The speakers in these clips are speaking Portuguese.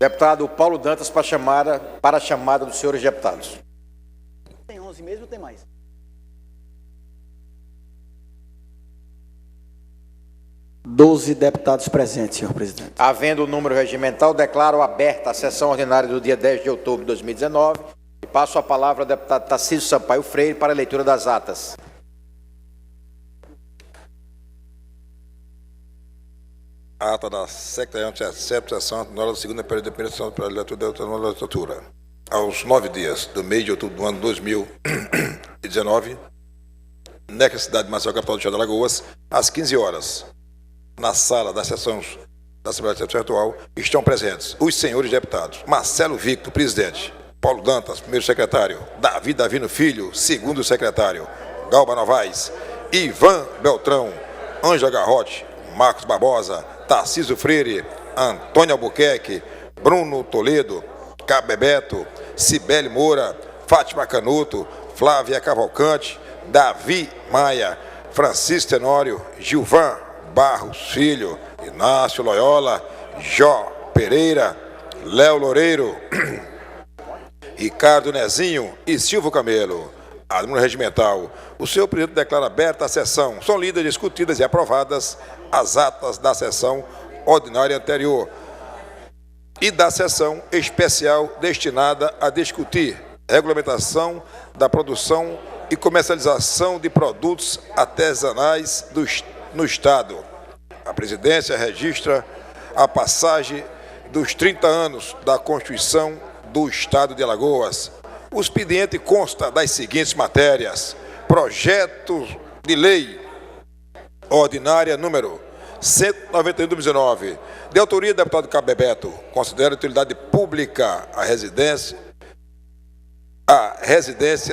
Deputado Paulo Dantas para a chamada dos senhores deputados. Tem 11 mesmo ou tem mais? Doze deputados presentes, senhor presidente. Havendo o número regimental, declaro aberta a sessão ordinária do dia 10 de outubro de 2019 e passo a palavra ao deputado Tarcísio Sampaio Freire para a leitura das atas. Ata da 77ª sessão ordinária da segunda período de operação para a legislatura. Aos 9 dias do mês de outubro do ano 2019, na cidade de Maceió, capital do estado de Alagoas, às 15 horas, na sala das sessões da Assembleia Legislativa, estão presentes os senhores deputados Marcelo Victor, presidente, Paulo Dantas, primeiro secretário, Davi Davino Filho, segundo secretário, Galba Novaes, Ivan Beltrão, Ângela Garrote, Marcos Barbosa, Tarcísio Freire, Antônio Albuquerque, Bruno Toledo, Cabebeto, Cibele Moura, Fátima Canuto, Flávia Cavalcante, Davi Maia, Francisco Tenório, Gilvan Barros Filho, Inácio Loyola, Jó Pereira, Léo Loureiro, Ricardo Nezinho e Silvio Camelo. A número regimental, o senhor presidente declara aberta a sessão. São lidas, discutidas e aprovadas as atas da sessão ordinária anterior e da sessão especial destinada a discutir regulamentação da produção e comercialização de produtos artesanais no Estado. A presidência registra a passagem dos 30 anos da Constituição do Estado de Alagoas. O expediente consta das seguintes matérias: projeto de lei ordinária número 191/2019, de autoria do deputado Cabebeto, considera utilidade pública a residência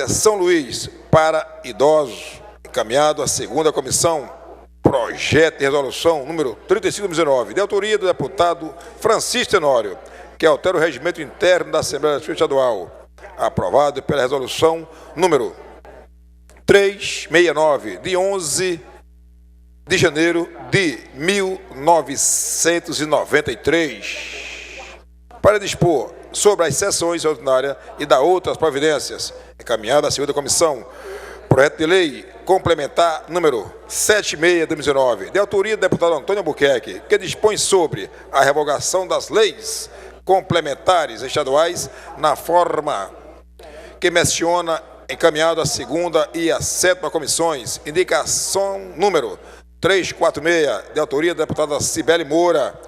São Luís para idosos, encaminhado à segunda comissão. Projeto de resolução número 35/2019, de autoria do deputado Francisco Tenório, que altera o regimento interno da Assembleia Legislativa Estadual, aprovado pela resolução número 369, de 11 de janeiro de 1993, para dispor sobre as sessões ordinárias e da outras providências, encaminhada à segunda comissão. Projeto de lei complementar número 76/2019, de autoria do deputado Antônio Albuquerque, que dispõe sobre a revogação das leis complementares estaduais na forma que menciona, encaminhado à segunda e à sétima comissões. Indicação número 346, de autoria da deputada Cibele Moura.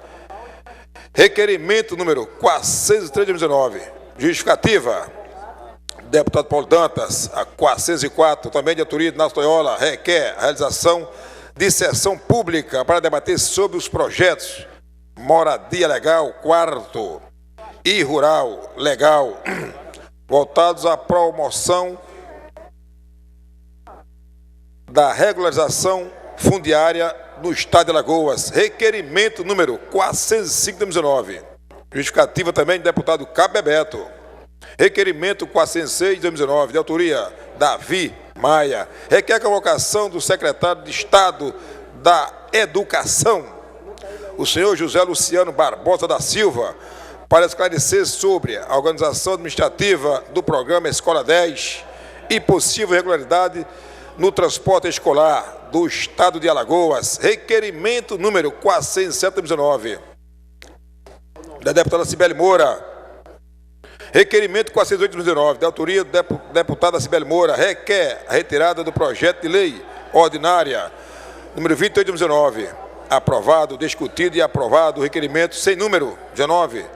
Requerimento número 403/2019. Justificativa, deputado Paulo Dantas. A 404, também de autoria de Inácio Loyola, requer a realização de sessão pública para debater sobre os projetos moradia legal, quarto, e rural legal, voltados à promoção da regularização fundiária no Estado de Alagoas. Requerimento número 405/2019. Justificativa também do deputado Cabebeto. Requerimento 406/2019, de autoria Davi Maia. Requer a convocação do secretário de Estado da Educação, o senhor José Luciano Barbosa da Silva, para esclarecer sobre a organização administrativa do programa Escola 10 e possível irregularidade no transporte escolar do Estado de Alagoas. Requerimento número 407/2019, da deputada Cibele Moura. Requerimento 408/2019, de autoria da deputada Cibele Moura, requer a retirada do projeto de lei ordinária número 28/2019, aprovado, discutido e aprovado o requerimento sem número 19,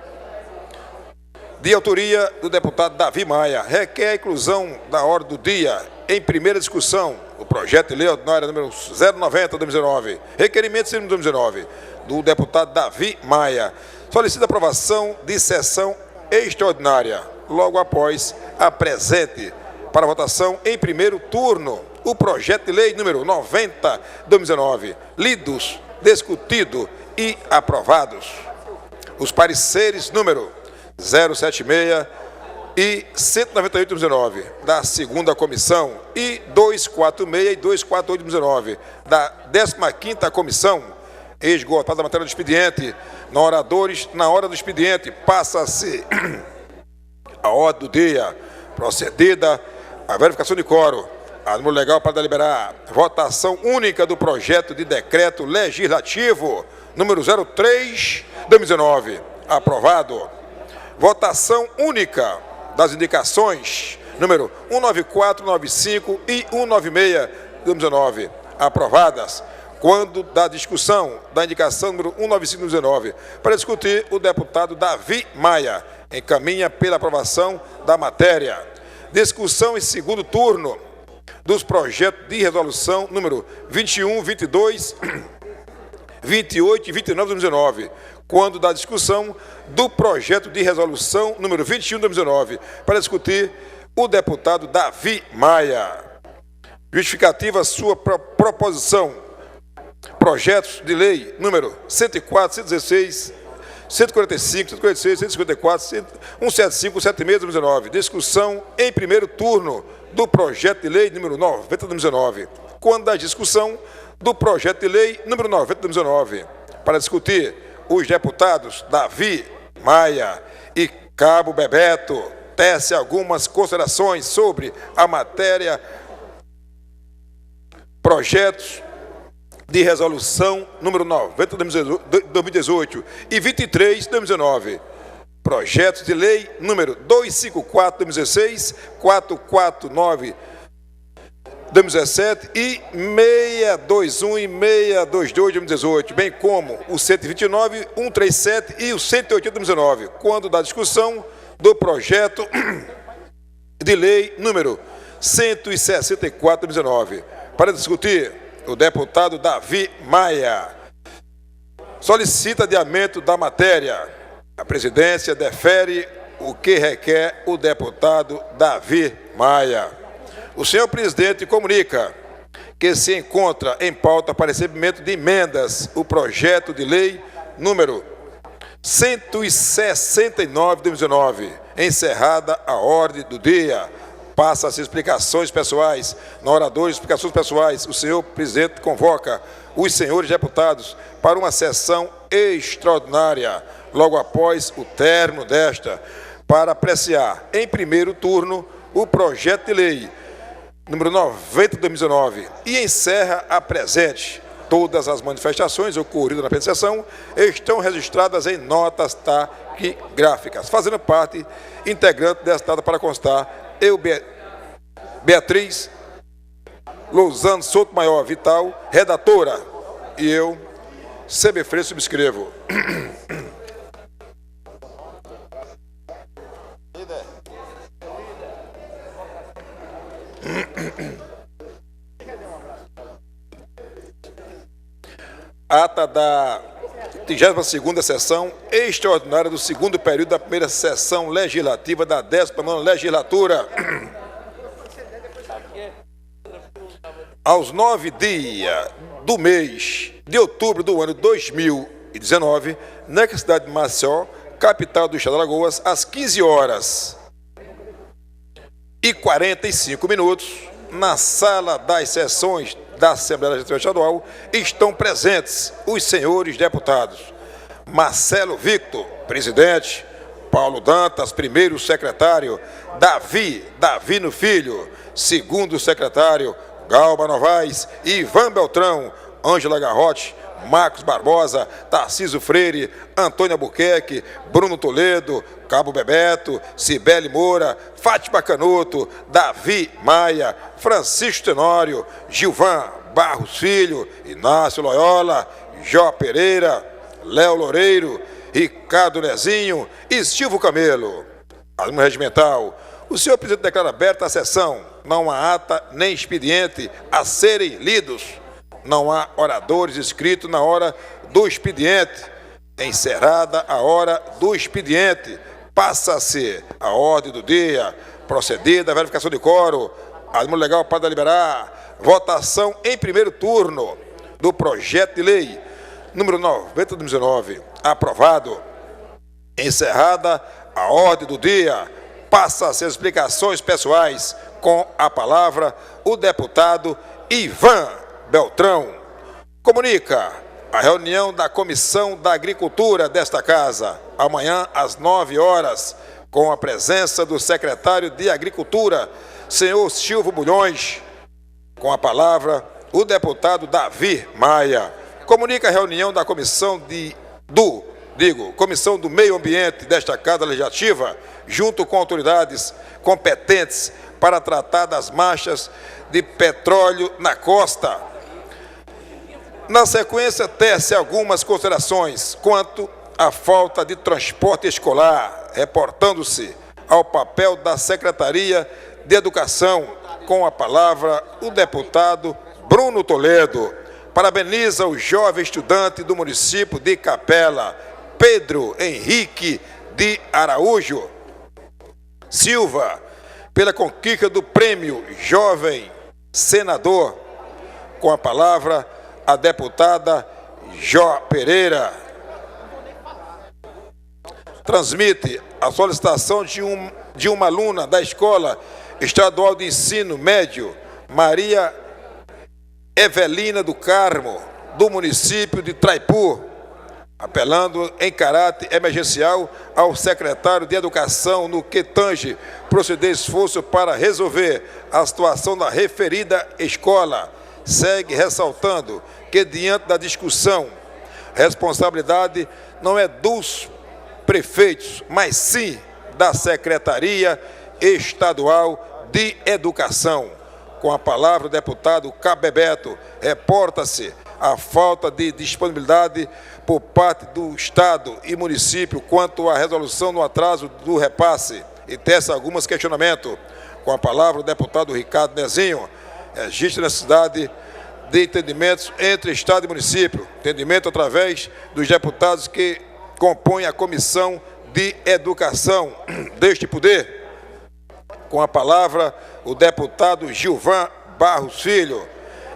de autoria do deputado Davi Maia, requer a inclusão da ordem do dia em primeira discussão o projeto de lei ordinária número 090/2019, requerimento sem número 2019, do deputado Davi Maia, solicita aprovação de sessão extraordinária, logo após a presente, para votação em primeiro turno, o projeto de lei número 90/2019, lidos, discutido e aprovados. Os pareceres número 076 e 198/2019, da segunda comissão, e 246 e 248/2019, da 15ª comissão, Esgotada a matéria do expediente, na hora do expediente, passa-se a ordem do dia, procedida a verificação de quórum. A número legal para deliberar. Votação única do projeto de decreto legislativo número 03/2019. Aprovado. Votação única das indicações número 194, 195 e 196/2019. Aprovadas. Quando da discussão da indicação número 195/2019, para discutir, o deputado Davi Maia encaminha pela aprovação da matéria. Discussão em segundo turno dos projetos de resolução número 21, 22, 28 e 29/2019. Quando da discussão do projeto de resolução número 21/2019, para discutir, o deputado Davi Maia. Justificativa sua proposição. Projetos de lei número 104, 116, 145, 146, 154, 175, 176/2019. Discussão em primeiro turno do projeto de lei número 90/2019. Quando da discussão do projeto de lei número 90/2019, para discutir, os deputados Davi Maia e Cabo Bebeto tecem algumas considerações sobre a matéria. Projetos de resolução número 90/2018 e 23/2019. Projetos de lei número 254/2016, 449/2017 e 621 e 622/2018, bem como o 129, 137 e o 180/2019, quando da discussão do projeto de lei número 164/2019. Para discutir, o deputado Davi Maia solicita adiamento da matéria. A presidência defere o que requer o deputado Davi Maia. O senhor presidente comunica que se encontra em pauta para recebimento de emendas o projeto de lei número 169/2019, encerrada a ordem do dia. Passa-se explicações pessoais. Na oradora, explicações pessoais, o senhor presidente convoca os senhores deputados para uma sessão extraordinária, logo após o término desta, para apreciar em primeiro turno o projeto de lei número 90/2019 e encerra a presente. Todas as manifestações ocorridas na presente sessão estão registradas em notas taquigráficas. Fazendo parte integrante desta data para constar, eu, Beatriz Lousano Souto Maior Vital, redatora, e eu, CB Freire, subscrevo. Ata da 32ª sessão extraordinária do segundo período da primeira sessão legislativa da 19ª legislatura. Aos 9 dias do mês de outubro do ano 2019, na cidade de Maceió, capital do estado de Alagoas, às 15h45, na sala das sessões da Assembleia Legislativa Estadual, estão presentes os senhores deputados Marcelo Victor, presidente, Paulo Dantas, primeiro secretário, Davi Filho, segundo secretário, Galba Novaes, Ivan Beltrão, Ângela Garrote, Marcos Barbosa, Tarcísio Freire, Antônio Albuquerque, Bruno Toledo, Cabo Bebeto, Cibele Moura, Fátima Canuto, Davi Maia, Francisco Tenório, Gilvan Barros Filho, Inácio Loyola, Jó Pereira, Léo Loureiro, Ricardo Nezinho e Silvio Camelo. Alimo regimental. O senhor presidente declara aberta a sessão. Não há ata nem expediente a serem lidos. Não há oradores inscritos na hora do expediente. Encerrada a hora do expediente, passa-se a ordem do dia, procedida a verificação de quórum, alimo legal para deliberar, votação em primeiro turno do projeto de lei número 90/2019, aprovado. Encerrada a ordem do dia, passa-se as explicações pessoais, com a palavra o deputado Ivan Beltrão. Comunica a reunião da Comissão da Agricultura desta Casa, amanhã às 9 horas, com a presença do secretário de Agricultura, senhor Silvio Bulhões. Com a palavra, o deputado Davi Maia. Comunica a reunião da Comissão do Meio Ambiente desta Casa Legislativa, junto com autoridades competentes para tratar das manchas de petróleo na costa. Na sequência, tece algumas considerações quanto à falta de transporte escolar, reportando-se ao papel da Secretaria de Educação. Com a palavra, o deputado Bruno Toledo. Parabeniza o jovem estudante do município de Capela, Pedro Henrique de Araújo Silva, pela conquista do prêmio Jovem Senador. Com a palavra, a deputada Jó Pereira. Transmite a solicitação de uma aluna da Escola Estadual de Ensino Médio, Maria Evelina do Carmo, do município de Traipu, apelando em caráter emergencial ao secretário de Educação no que tange proceder esforço para resolver a situação da referida escola. Segue ressaltando que, diante da discussão, a responsabilidade não é dos prefeitos, mas sim da Secretaria Estadual de Educação. Com a palavra, o deputado Cabebeto. Reporta-se a falta de disponibilidade por parte do Estado e município quanto à resolução no atraso do repasse e tece alguns questionamentos. Com a palavra, o deputado Ricardo Nezinho. Existe necessidade de entendimentos entre Estado e município, entendimento através dos deputados que compõem a Comissão de Educação deste poder. Com a palavra, o deputado Gilvan Barros Filho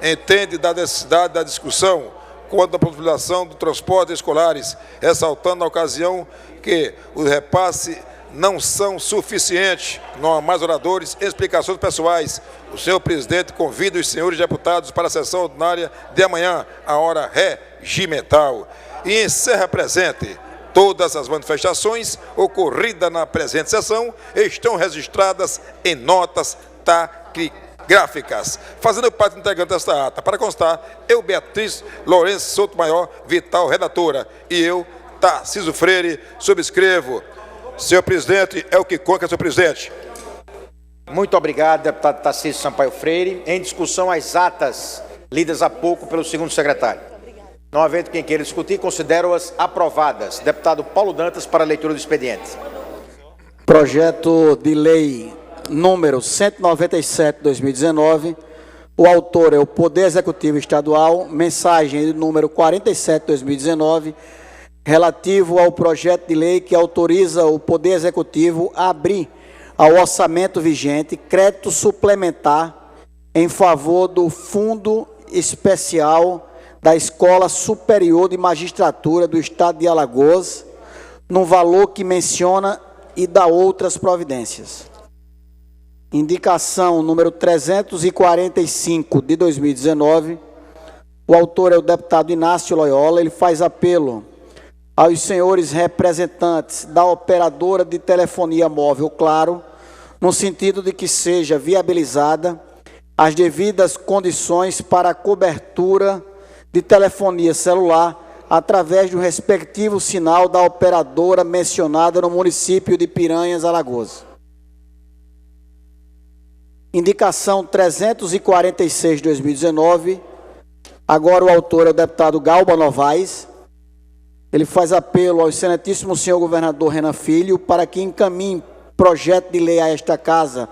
entende da necessidade da discussão quanto à possibilitação do transporte escolares, ressaltando na ocasião que os repasses não são suficientes, não há mais oradores, explicações pessoais. O senhor presidente convida os senhores deputados para a sessão ordinária de amanhã, a hora regimental. E encerra presente. Todas as manifestações ocorridas na presente sessão estão registradas em notas taquigráficas. Fazendo parte integrante desta ata, para constar, eu, Beatriz Lourenço Souto Maior, Vital, redatora, e eu, Tarcísio Freire, subscrevo. Senhor presidente, é o que conta, senhor presidente. Muito obrigado, deputado Tarcísio Sampaio Freire. Em discussão, as atas lidas há pouco pelo segundo secretário. Não havendo quem queira discutir, considero-as aprovadas. Deputado Paulo Dantas, para a leitura do expediente. Projeto de lei número 197/2019. O autor é o Poder Executivo Estadual. Mensagem de número 47/2019, relativo ao projeto de lei que autoriza o Poder Executivo a abrir ao orçamento vigente crédito suplementar em favor do Fundo Especial da Escola Superior de Magistratura do Estado de Alagoas, no valor que menciona e dá outras providências. Indicação número 345 de 2019. O autor é o deputado Inácio Loyola. Ele faz apelo aos senhores representantes da operadora de telefonia móvel Claro, no sentido de que seja viabilizada as devidas condições para a cobertura de telefonia celular através do respectivo sinal da operadora mencionada no município de Piranhas, Alagoas. Indicação 346 de 2019. Agora o autor é o deputado Galba Novaes. Ele faz apelo ao excelentíssimo senhor governador Renan Filho para que encaminhe projeto de lei a esta Casa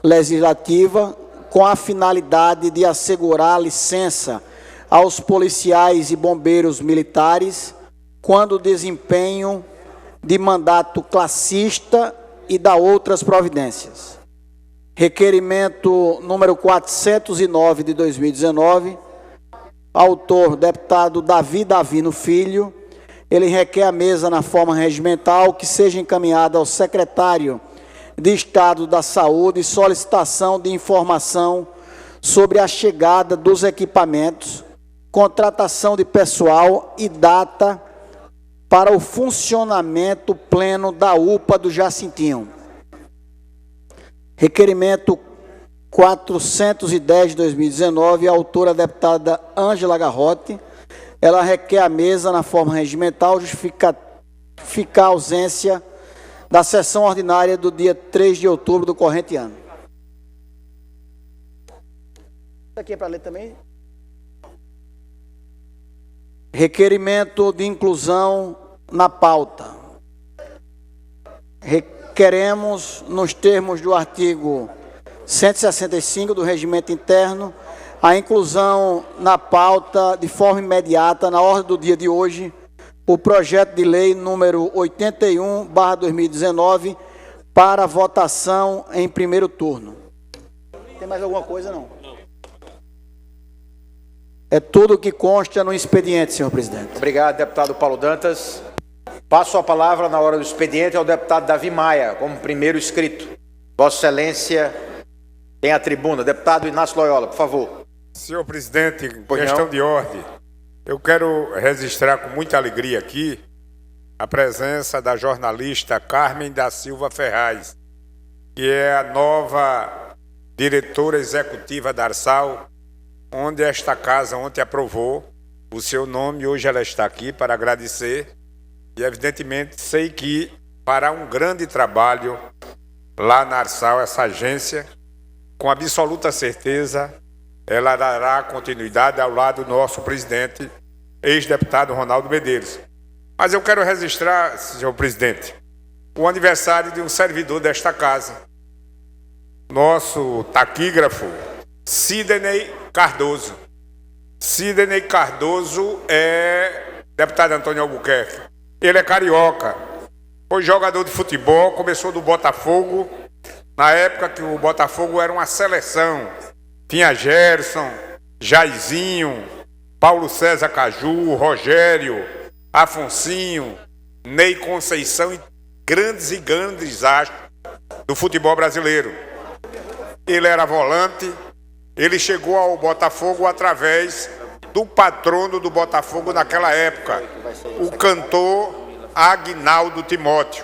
Legislativa com a finalidade de assegurar licença aos policiais e bombeiros militares quando desempenham de mandato classista e da outras providências. Requerimento número 409 de 2019, autor deputado Davi Davino Filho. Ele requer à mesa na forma regimental que seja encaminhada ao secretário de Estado da Saúde solicitação de informação sobre a chegada dos equipamentos contratação de pessoal e data para o funcionamento pleno da UPA do Jacintinho. Requerimento 410 de 2019, a autora a deputada Ângela Garrote. Ela requer à mesa, na forma regimental, justificar a ausência da sessão ordinária do dia 3 de outubro do corrente ano. Isso aqui é para ler também? Requerimento de inclusão na pauta. Requeremos, nos termos do artigo 165 do Regimento Interno, a inclusão na pauta de forma imediata, na ordem do dia de hoje, o projeto de lei número 81/2019 para votação em primeiro turno. Tem mais alguma coisa, não? É tudo o que consta no expediente, senhor presidente. Obrigado, deputado Paulo Dantas. Passo a palavra na hora do expediente ao deputado Davi Maia, como primeiro inscrito. Vossa Excelência tem a tribuna. Deputado Inácio Loyola, por favor. Senhor presidente, questão de ordem. Eu quero registrar com muita alegria aqui a presença da jornalista Carmen da Silva Ferraz, que é a nova diretora executiva da Arsal, onde esta casa ontem aprovou o seu nome e hoje ela está aqui para agradecer. E evidentemente sei que fará um grande trabalho lá na Arsal, essa agência, com absoluta certeza ela dará continuidade ao lado do nosso presidente, ex-deputado Ronaldo Medeiros. Mas eu quero registrar, senhor presidente, o aniversário de um servidor desta casa, nosso taquígrafo, Sidney Cardoso. Sidney Cardoso é deputado Antônio Albuquerque. Ele é carioca, foi jogador de futebol, começou do Botafogo, na época que o Botafogo era uma seleção. Tinha Gerson, Jairzinho, Paulo César Caju, Rogério, Afonsinho, Ney Conceição e grandes astros do futebol brasileiro. Ele era volante, ele chegou ao Botafogo através do patrono do Botafogo naquela época, o cantor Aguinaldo Timóteo.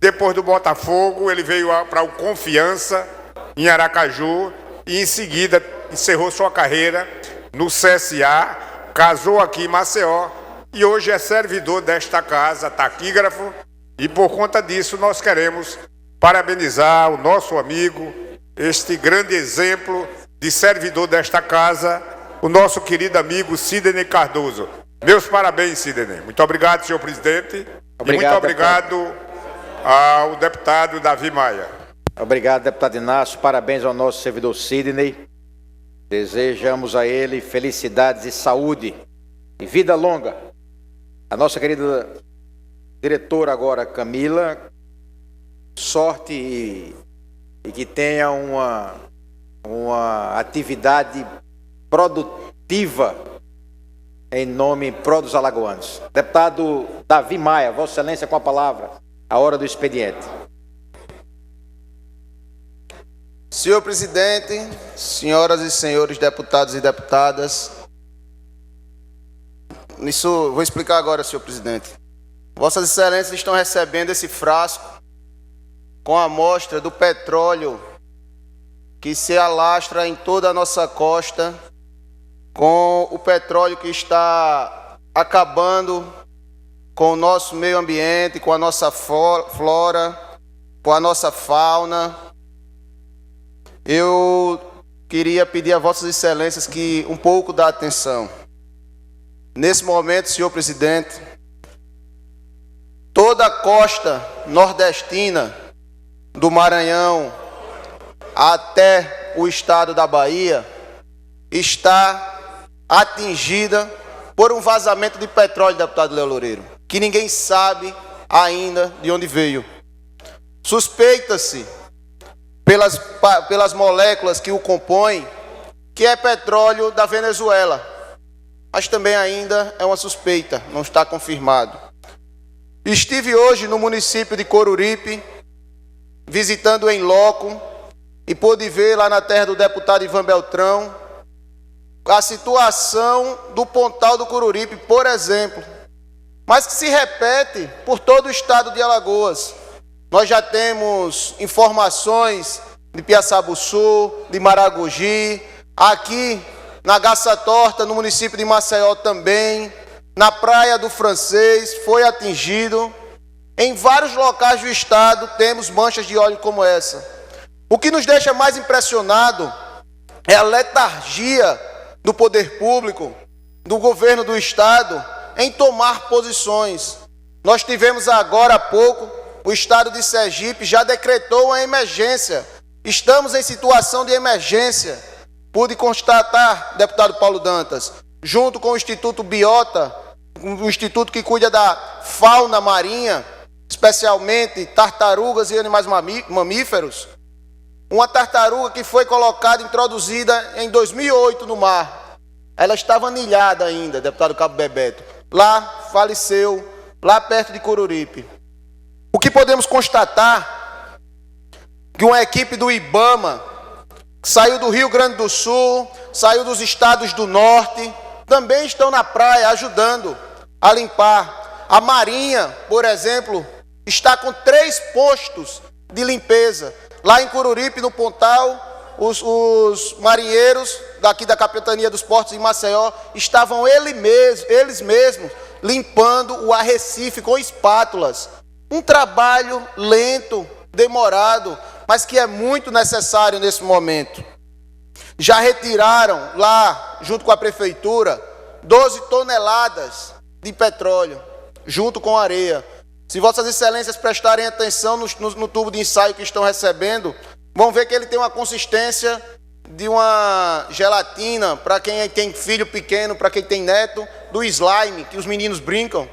Depois do Botafogo, ele veio para o Confiança, em Aracaju, e em seguida encerrou sua carreira no CSA, casou aqui em Maceió e hoje é servidor desta casa, taquígrafo, e por conta disso nós queremos parabenizar o nosso amigo, este grande exemplo de servidor desta casa, o nosso querido amigo Sidney Cardoso. Meus parabéns, Sidney. Muito obrigado, senhor presidente. Obrigado, e muito obrigado ao deputado Davi Maia. Obrigado, deputado Inácio. Parabéns ao nosso servidor Sidney. Desejamos a ele felicidades e saúde e vida longa. A nossa querida diretora agora, Camila, sorte e que tenha uma atividade produtiva em nome pró dos alagoanos. Deputado Davi Maia, Vossa Excelência com a palavra, a hora do expediente. Senhor presidente, senhoras e senhores deputados e deputadas, isso vou explicar agora, senhor presidente. Vossas Excelências estão recebendo esse frasco com a amostra do petróleo que se alastra em toda a nossa costa, com o petróleo que está acabando com o nosso meio ambiente, com a nossa flora, com a nossa fauna. Eu queria pedir a Vossas Excelências que um pouco da atenção. Nesse momento, senhor presidente, toda a costa nordestina do Maranhão até o estado da Bahia está atingida por um vazamento de petróleo, deputado Léo Loureiro, que ninguém sabe ainda de onde veio. Suspeita-se pelas moléculas que o compõem que é petróleo da Venezuela, mas também ainda é uma suspeita, não está confirmado. Estive hoje no município de Coruripe, visitando em loco, e pude ver lá na terra do deputado Ivan Beltrão a situação do Pontal do Cururipe, por exemplo, mas que se repete por todo o estado de Alagoas. Nós já temos informações de Piaçabuçu, de Maragogi, aqui na Gaça Torta, no município de Maceió também, na Praia do Francês, foi atingido. Em vários locais do estado temos manchas de óleo como essa. O que nos deixa mais impressionado é a letargia do poder público, do governo do estado, em tomar posições. Nós tivemos agora há pouco, o estado de Sergipe já decretou uma emergência. Estamos em situação de emergência. Pude constatar, deputado Paulo Dantas, junto com o Instituto Biota, o instituto que cuida da fauna marinha, especialmente tartarugas e animais mamíferos, uma tartaruga que foi colocada, introduzida em 2008 no mar. Ela estava anilhada ainda, deputado Cabo Bebeto. Lá faleceu, lá perto de Cururipe. O que podemos constatar? Que uma equipe do IBAMA, que saiu do Rio Grande do Sul, saiu dos estados do norte, também estão na praia ajudando a limpar. A Marinha, por exemplo, está com 3 postos de limpeza. Lá em Cururipe, no Pontal, os marinheiros daqui da Capitania dos Portos em Maceió estavam eles mesmos limpando o arrecife com espátulas. Um trabalho lento, demorado, mas que é muito necessário nesse momento. Já retiraram lá, junto com a prefeitura, 12 toneladas de petróleo, junto com areia. Se Vossas Excelências prestarem atenção no tubo de ensaio que estão recebendo, vão ver que ele tem uma consistência de uma gelatina, para quem tem filho pequeno, para quem tem neto, do slime, que os meninos brincam.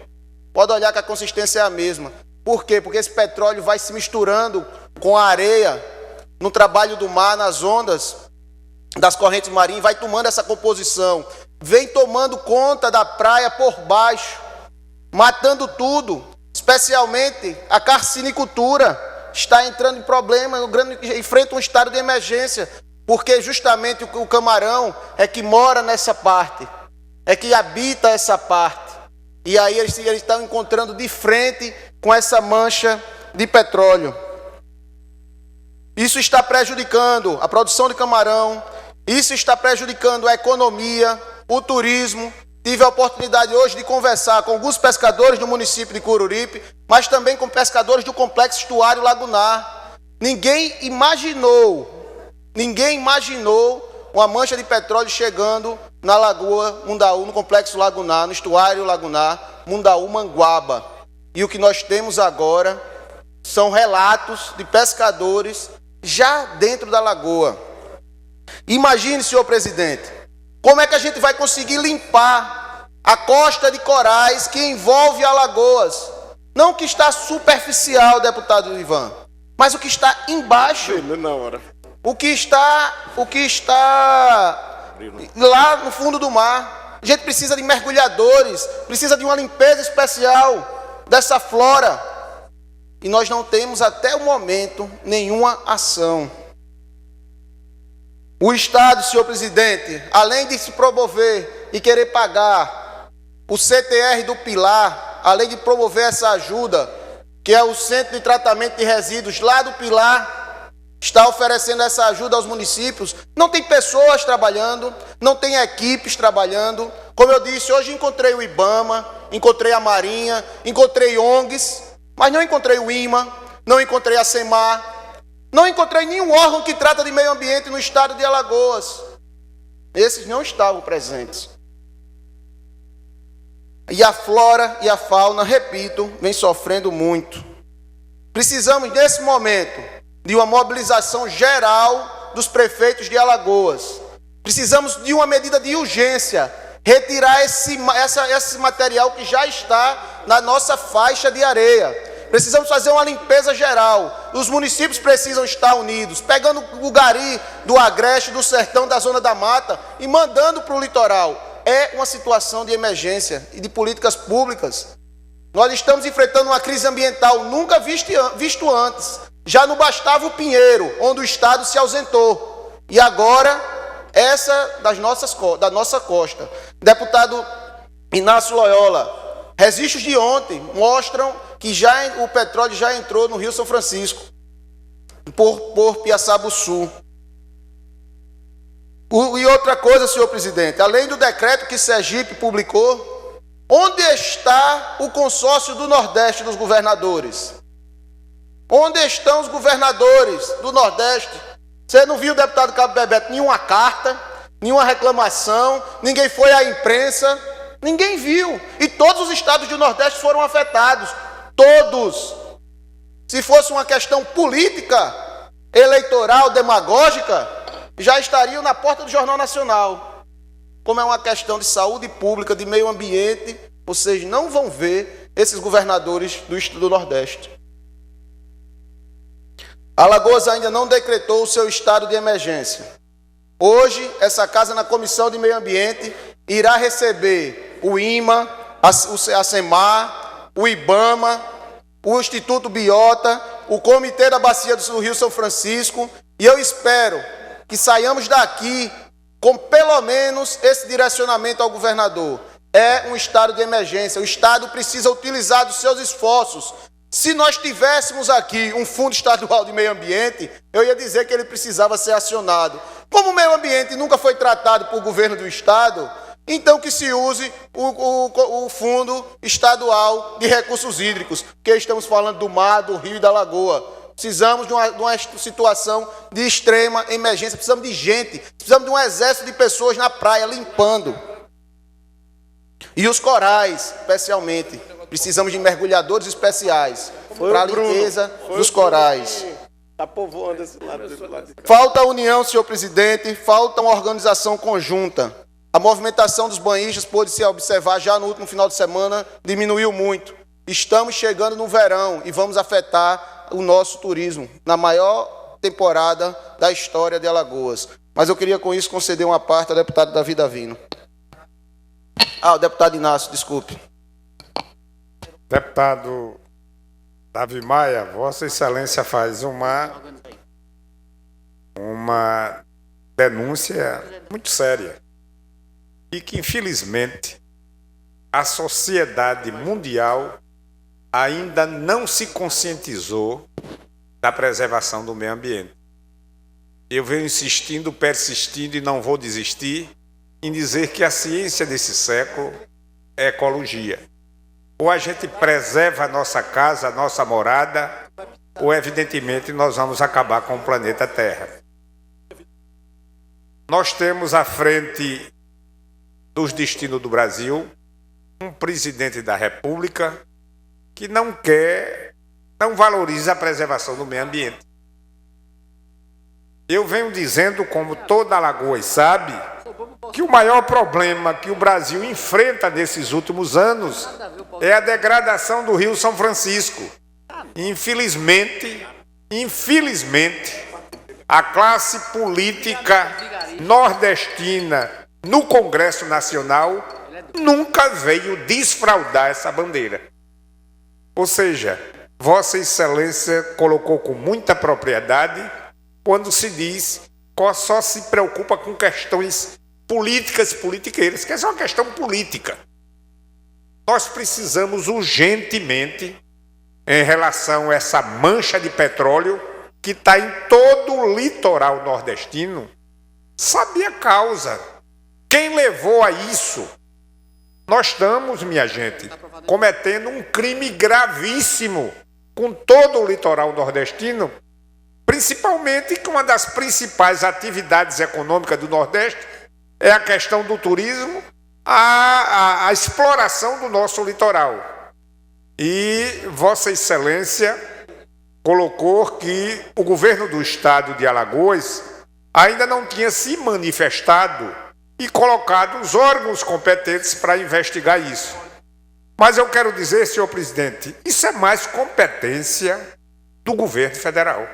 Pode olhar que a consistência é a mesma. Por quê? Porque esse petróleo vai se misturando com a areia no trabalho do mar, nas ondas das correntes marinhas, vai tomando essa composição, vem tomando conta da praia por baixo, matando tudo, especialmente a carcinicultura está entrando em problema, enfrenta um estado de emergência, porque justamente o camarão é que mora nessa parte, é que habita essa parte, e aí eles estão encontrando de frente com essa mancha de petróleo. Isso está prejudicando a produção de camarão, isso está prejudicando a economia, o turismo. Tive a oportunidade hoje de conversar com alguns pescadores do município de Cururipe, mas também com pescadores do Complexo Estuário Lagunar. Ninguém imaginou uma mancha de petróleo chegando na Lagoa Mundaú, no Complexo Lagunar, no Estuário Lagunar, Mundaú, Manguaba. E o que nós temos agora são relatos de pescadores já dentro da lagoa. Imagine, senhor presidente, como é que a gente vai conseguir limpar a costa de corais que envolve Alagoas? Não o que está superficial, deputado Ivan, mas o que está embaixo. O que está lá no fundo do mar. A gente precisa de mergulhadores, precisa de uma limpeza especial dessa flora. E nós não temos até o momento nenhuma ação. O Estado, senhor presidente, além de se promover e querer pagar o CTR do Pilar, além de promover essa ajuda, que é o Centro de Tratamento de Resíduos lá do Pilar, está oferecendo essa ajuda aos municípios. Não tem pessoas trabalhando, não tem equipes trabalhando. Como eu disse, hoje encontrei o IBAMA, encontrei a Marinha, encontrei ONGs, mas não encontrei o IMA, não encontrei a SEMAR, não encontrei nenhum órgão que trata de meio ambiente no estado de Alagoas. Esses não estavam presentes. E a flora e a fauna, repito, vem sofrendo muito. Precisamos, nesse momento, de uma mobilização geral dos prefeitos de Alagoas. Precisamos de uma medida de urgência, retirar esse material que já está na nossa faixa de areia. Precisamos fazer uma limpeza geral. Os municípios precisam estar unidos, pegando o gari do Agreste, do sertão, da zona da mata e mandando para o litoral. É uma situação de emergência e de políticas públicas. Nós estamos enfrentando uma crise ambiental nunca visto antes. Já não bastava o Pinheiro, onde o Estado se ausentou. E agora essa da nossa costa. Deputado Inácio Loyola, registros de ontem mostram que o petróleo já entrou no Rio São Francisco, por Piaçabuçu. E outra coisa, senhor presidente, além do decreto que Sergipe publicou, onde está o consórcio do Nordeste dos governadores? Onde estão os governadores do Nordeste? Você não viu, deputado Cabo Bebeto, nenhuma carta, nenhuma reclamação, ninguém foi à imprensa, ninguém viu. E todos os estados do Nordeste foram afetados, todos. Se fosse uma questão política, eleitoral, demagógica, já estariam na porta do Jornal Nacional. Como é uma questão de saúde pública, de meio ambiente, vocês não vão ver esses governadores do Nordeste. Alagoas ainda não decretou o seu estado de emergência. Hoje, essa casa na Comissão de Meio Ambiente irá receber o IMA, a SEMAR, o IBAMA, o Instituto Biota, o Comitê da Bacia do Rio São Francisco, e eu espero que saiamos daqui com pelo menos esse direcionamento ao governador. É um estado de emergência, o estado precisa utilizar dos seus esforços. Se nós tivéssemos aqui um fundo estadual de meio ambiente, eu ia dizer que ele precisava ser acionado. Como o meio ambiente nunca foi tratado por governo do estado, então que se use o fundo estadual de recursos hídricos, que estamos falando do mar, do rio e da lagoa. Precisamos de uma situação de extrema emergência, precisamos de gente, precisamos de um exército de pessoas na praia limpando. E os corais, especialmente. Precisamos de mergulhadores especiais para a limpeza dos corais. Está povoando esse lado. Falta a união, senhor presidente, falta uma organização conjunta. A movimentação dos banhistas pôde se observar já no último final de semana, diminuiu muito. Estamos chegando no verão e vamos afetar o nosso turismo na maior temporada da história de Alagoas. Mas eu queria com isso conceder uma parte ao deputado Davi Davino. O deputado Inácio, desculpe. Deputado Davi Maia, Vossa Excelência faz uma denúncia muito séria e que, infelizmente, a sociedade mundial ainda não se conscientizou da preservação do meio ambiente. Eu venho insistindo, persistindo e não vou desistir em dizer que a ciência desse século é ecologia. Ou a gente preserva a nossa casa, a nossa morada, ou evidentemente nós vamos acabar com o planeta Terra. Nós temos à frente dos destinos do Brasil um presidente da República que não valoriza a preservação do meio ambiente. Eu venho dizendo, como toda Alagoas sabe, que o maior problema que o Brasil enfrenta nesses últimos anos é a degradação do Rio São Francisco. Infelizmente, a classe política nordestina no Congresso Nacional nunca veio desfraudar essa bandeira. Ou seja, Vossa Excelência colocou com muita propriedade quando se diz que só se preocupa com questões políticas politiqueiras, que essa é uma questão política. Nós precisamos urgentemente, em relação a essa mancha de petróleo que está em todo o litoral nordestino, saber a causa. Quem levou a isso? Nós estamos, minha gente, cometendo um crime gravíssimo com todo o litoral nordestino, principalmente que uma das principais atividades econômicas do Nordeste é a questão do turismo, a exploração do nosso litoral. E Vossa Excelência colocou que o governo do estado de Alagoas ainda não tinha se manifestado e colocado os órgãos competentes para investigar isso. Mas eu quero dizer, senhor presidente, isso é mais competência do governo federal.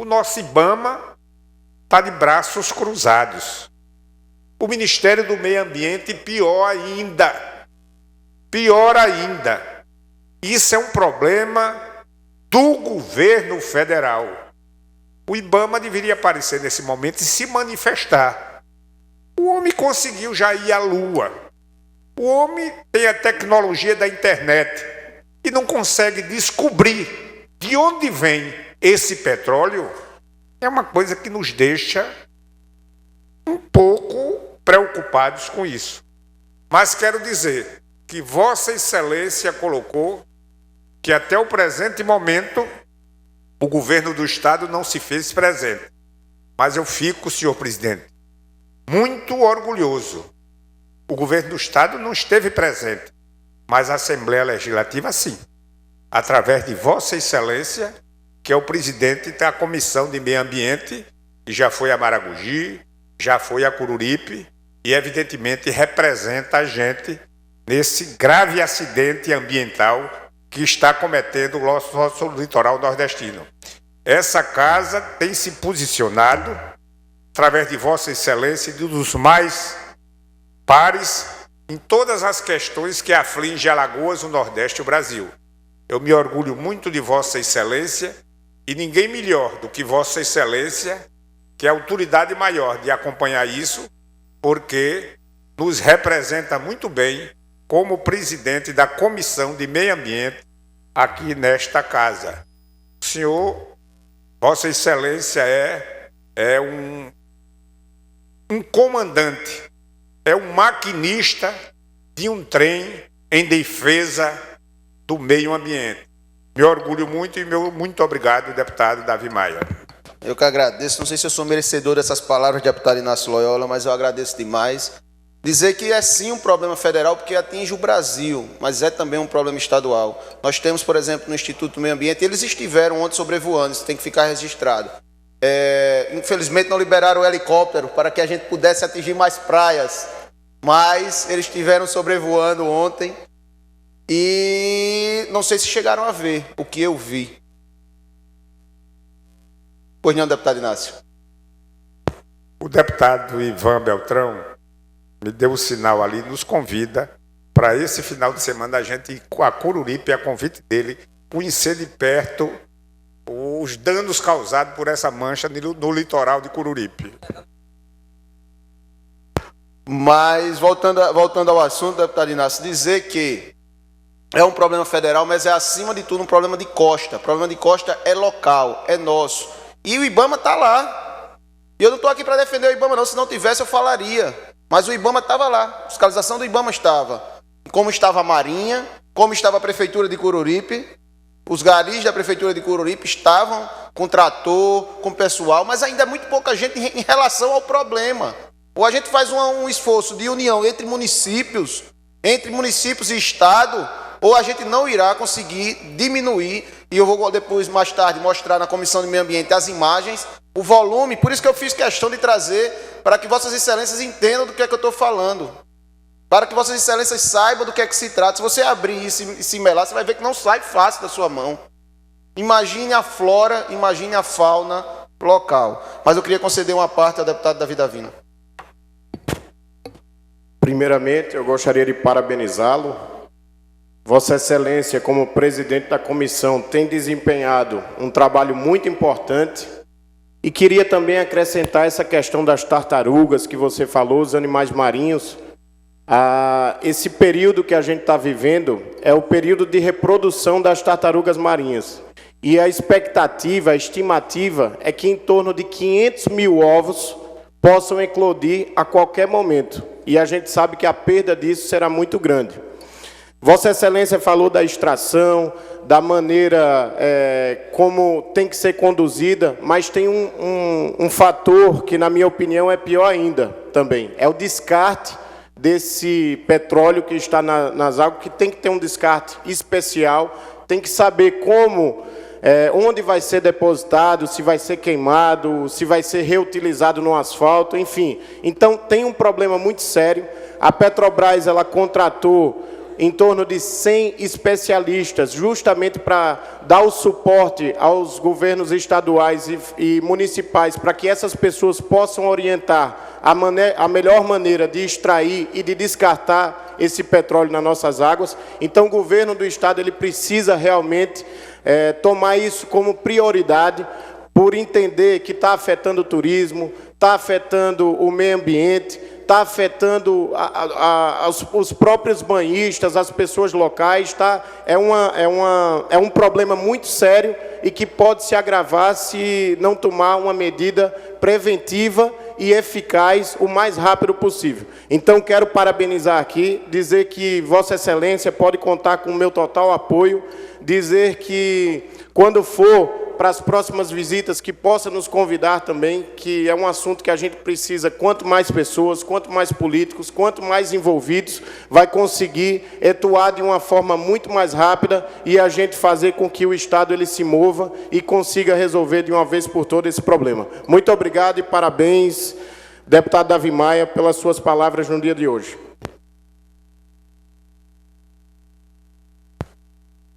O nosso IBAMA está de braços cruzados. O Ministério do Meio Ambiente, pior ainda. Isso é um problema do governo federal. O IBAMA deveria aparecer nesse momento e se manifestar. O homem conseguiu já ir à Lua. O homem tem a tecnologia da internet e não consegue descobrir de onde vem esse petróleo. É uma coisa que nos deixa um pouco preocupados com isso. Mas quero dizer que Vossa Excelência colocou que até o presente momento o governo do Estado não se fez presente. Mas eu fico, senhor presidente, muito orgulhoso. O governo do Estado não esteve presente, mas a Assembleia Legislativa sim, através de Vossa Excelência, que é o presidente da Comissão de Meio Ambiente, que já foi a Maragogi, já foi a Coruripe, e evidentemente representa a gente nesse grave acidente ambiental que está cometendo o nosso litoral nordestino. Essa casa tem se posicionado, através de Vossa Excelência, dos mais pares em todas as questões que afligem Alagoas, o Nordeste e o Brasil. Eu me orgulho muito de Vossa Excelência e ninguém melhor do que Vossa Excelência, que é a autoridade maior de acompanhar isso, porque nos representa muito bem como presidente da Comissão de Meio Ambiente aqui nesta casa. O senhor, Vossa Excelência, é um comandante, é um maquinista de um trem em defesa do meio ambiente. Me orgulho muito e muito obrigado, deputado Davi Maia. Eu que agradeço. Não sei se eu sou merecedor dessas palavras, deputado Inácio Loyola, mas eu agradeço demais. Dizer que é sim um problema federal porque atinge o Brasil, mas é também um problema estadual. Nós temos, por exemplo, no Instituto do Meio Ambiente, eles estiveram ontem sobrevoando, isso tem que ficar registrado. Infelizmente não liberaram o helicóptero para que a gente pudesse atingir mais praias, mas eles estiveram sobrevoando ontem e não sei se chegaram a ver o que eu vi. Pois não, deputado Inácio? O deputado Ivan Beltrão me deu o sinal ali, nos convida para esse final de semana a gente ir a Coruripe, a convite dele, conhecer de perto os danos causados por essa mancha no litoral de Coruripe. Mas, voltando ao assunto, deputado Inácio, dizer que é um problema federal, mas é, acima de tudo, um problema de costa. O problema de costa é local, é nosso. E o IBAMA está lá. E eu não estou aqui para defender o IBAMA, não. Se não tivesse, eu falaria. Mas o IBAMA estava lá. A fiscalização do IBAMA estava. Como estava a Marinha, como estava a Prefeitura de Coruripe. Os garis da Prefeitura de Coruripe estavam com trator, com pessoal, mas ainda é muito pouca gente em relação ao problema. Ou a gente faz um esforço de união entre municípios e Estado, ou a gente não irá conseguir diminuir, e eu vou depois, mais tarde, mostrar na Comissão de Meio Ambiente as imagens, o volume, por isso que eu fiz questão de trazer, para que Vossas Excelências entendam do que é que eu estou falando, para que Vossas Excelências saibam do que é que se trata. Se você abrir e se melar, você vai ver que não sai fácil da sua mão. Imagine a flora, imagine a fauna local. Mas eu queria conceder uma parte ao deputado Davi Davino. Primeiramente, eu gostaria de parabenizá-lo. Vossa Excelência, como presidente da comissão, tem desempenhado um trabalho muito importante e queria também acrescentar essa questão das tartarugas que você falou, os animais marinhos. Esse período que a gente está vivendo é o período de reprodução das tartarugas marinhas. E a expectativa, a estimativa é que em torno de 500 mil ovos possam eclodir a qualquer momento. E a gente sabe que a perda disso será muito grande. Vossa Excelência falou da extração, da maneira como tem que ser conduzida, mas tem um fator que, na minha opinião, é pior ainda também. É o descarte desse petróleo que está nas águas, que tem que ter um descarte especial, tem que saber como, onde vai ser depositado, se vai ser queimado, se vai ser reutilizado no asfalto, enfim. Então, tem um problema muito sério. A Petrobras, ela contratou em torno de 100 especialistas, justamente para dar o suporte aos governos estaduais e municipais, para que essas pessoas possam orientar a melhor maneira de extrair e de descartar esse petróleo nas nossas águas. Então, o governo do Estado ele precisa realmente tomar isso como prioridade, por entender que está afetando o turismo, está afetando o meio ambiente, está afetando os próprios banhistas, as pessoas locais. É um problema muito sério e que pode se agravar se não tomar uma medida preventiva e eficaz o mais rápido possível. Então, quero parabenizar aqui, dizer que Vossa Excelência pode contar com o meu total apoio, dizer que, quando for para as próximas visitas, que possa nos convidar também, que é um assunto que a gente precisa, quanto mais pessoas, quanto mais políticos, quanto mais envolvidos, vai conseguir atuar de uma forma muito mais rápida e a gente fazer com que o Estado ele se mova e consiga resolver de uma vez por todas esse problema. Muito obrigado e parabéns, deputado Davi Maia, pelas suas palavras no dia de hoje.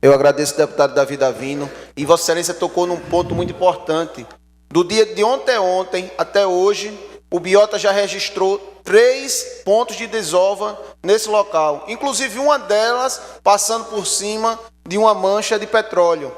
Eu agradeço, deputado Davi Davino, e Vossa Excelência tocou num ponto muito importante. Do dia de ontem até hoje, o Biota já registrou 3 pontos de desova nesse local, inclusive uma delas passando por cima de uma mancha de petróleo.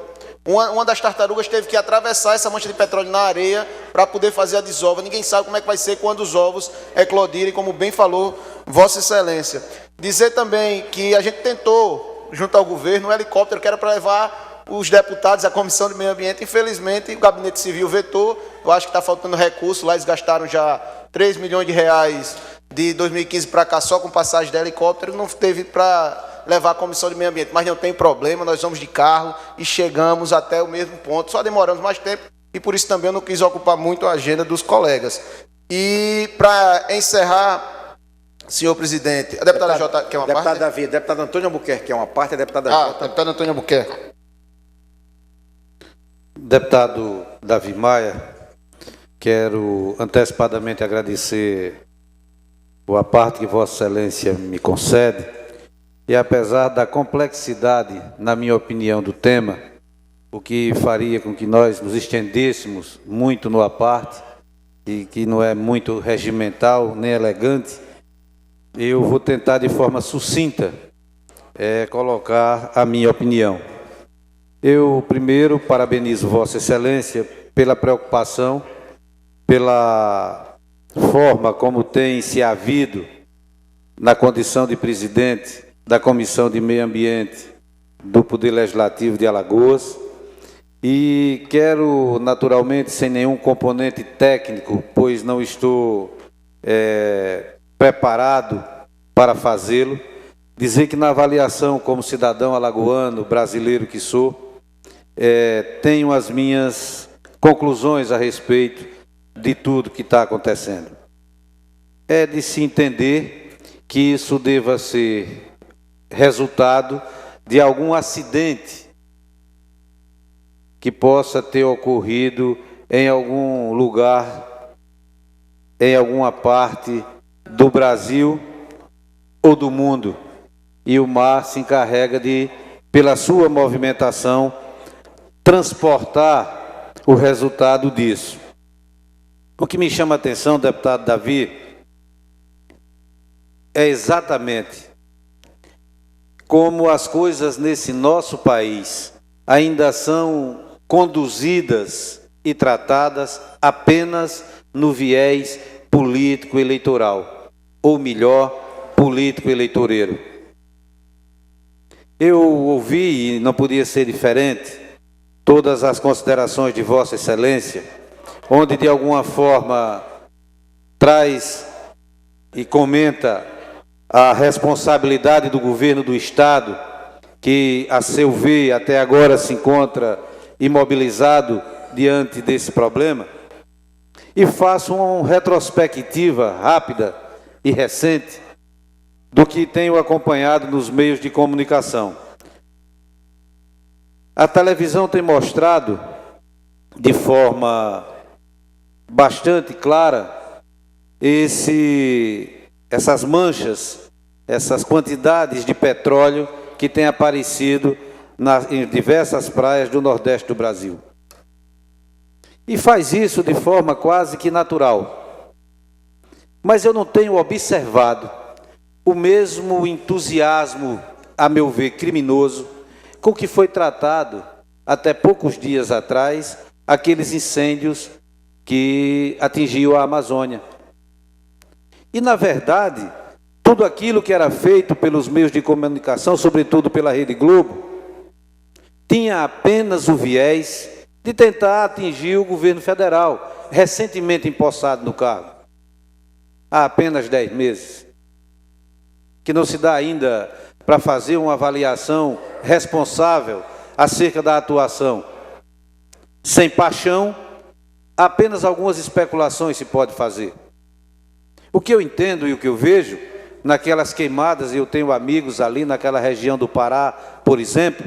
Uma das tartarugas teve que atravessar essa mancha de petróleo na areia para poder fazer a desova. Ninguém sabe como é que vai ser quando os ovos eclodirem, como bem falou Vossa Excelência. Dizer também que a gente tentou, junto ao governo, um helicóptero que era para levar os deputados à Comissão de Meio Ambiente. Infelizmente, o Gabinete Civil vetou. Eu acho que está faltando recurso. Lá eles gastaram já 3 milhões de reais de 2015 para cá, só com passagem de helicóptero. Não teve para levar à Comissão de Meio Ambiente. Mas não tem problema, nós vamos de carro e chegamos até o mesmo ponto. Só demoramos mais tempo e por isso também eu não quis ocupar muito a agenda dos colegas. E para encerrar, senhor presidente, a deputada Jota quer uma parte? Deputado Davi, deputado Antônio Albuquerque quer uma parte, a deputada Jota. Deputado Antônio Albuquerque. Deputado Davi Maia, quero antecipadamente agradecer a parte que Vossa Excelência me concede, e apesar da complexidade, na minha opinião, do tema, o que faria com que nós nos estendêssemos muito no aparte, e que não é muito regimental nem elegante, eu vou tentar de forma sucinta colocar a minha opinião. Eu, primeiro, parabenizo Vossa Excelência pela preocupação, pela forma como tem se havido na condição de presidente da Comissão de Meio Ambiente do Poder Legislativo de Alagoas, e quero, naturalmente, sem nenhum componente técnico, pois não estou preparado para fazê-lo, dizer que na avaliação como cidadão alagoano, brasileiro que sou, tenho as minhas conclusões a respeito de tudo que está acontecendo. É de se entender que isso deva ser resultado de algum acidente que possa ter ocorrido em algum lugar, em alguma parte do Brasil ou do mundo, e o mar se encarrega de, pela sua movimentação, transportar o resultado disso. O que me chama a atenção, deputado Davi, é exatamente como as coisas nesse nosso país ainda são conduzidas e tratadas apenas no viés político-eleitoral, ou melhor, político-eleitoreiro. Eu ouvi, e não podia ser diferente, todas as considerações de Vossa Excelência, onde de alguma forma traz e comenta a responsabilidade do governo do Estado, que, a seu ver, até agora se encontra imobilizado diante desse problema, e faço uma retrospectiva rápida e recente do que tenho acompanhado nos meios de comunicação. A televisão tem mostrado de forma bastante clara essas manchas, essas quantidades de petróleo que têm aparecido em diversas praias do Nordeste do Brasil. E faz isso de forma quase que natural. Mas eu não tenho observado o mesmo entusiasmo, a meu ver, criminoso, com que foi tratado, até poucos dias atrás, aqueles incêndios que atingiu a Amazônia. E, na verdade, tudo aquilo que era feito pelos meios de comunicação, sobretudo pela Rede Globo, tinha apenas o viés de tentar atingir o governo federal, recentemente empossado no cargo, há apenas 10 meses, que não se dá ainda para fazer uma avaliação responsável acerca da atuação. Sem paixão, apenas algumas especulações se pode fazer. O que eu entendo e o que eu vejo naquelas queimadas, e eu tenho amigos ali naquela região do Pará, por exemplo,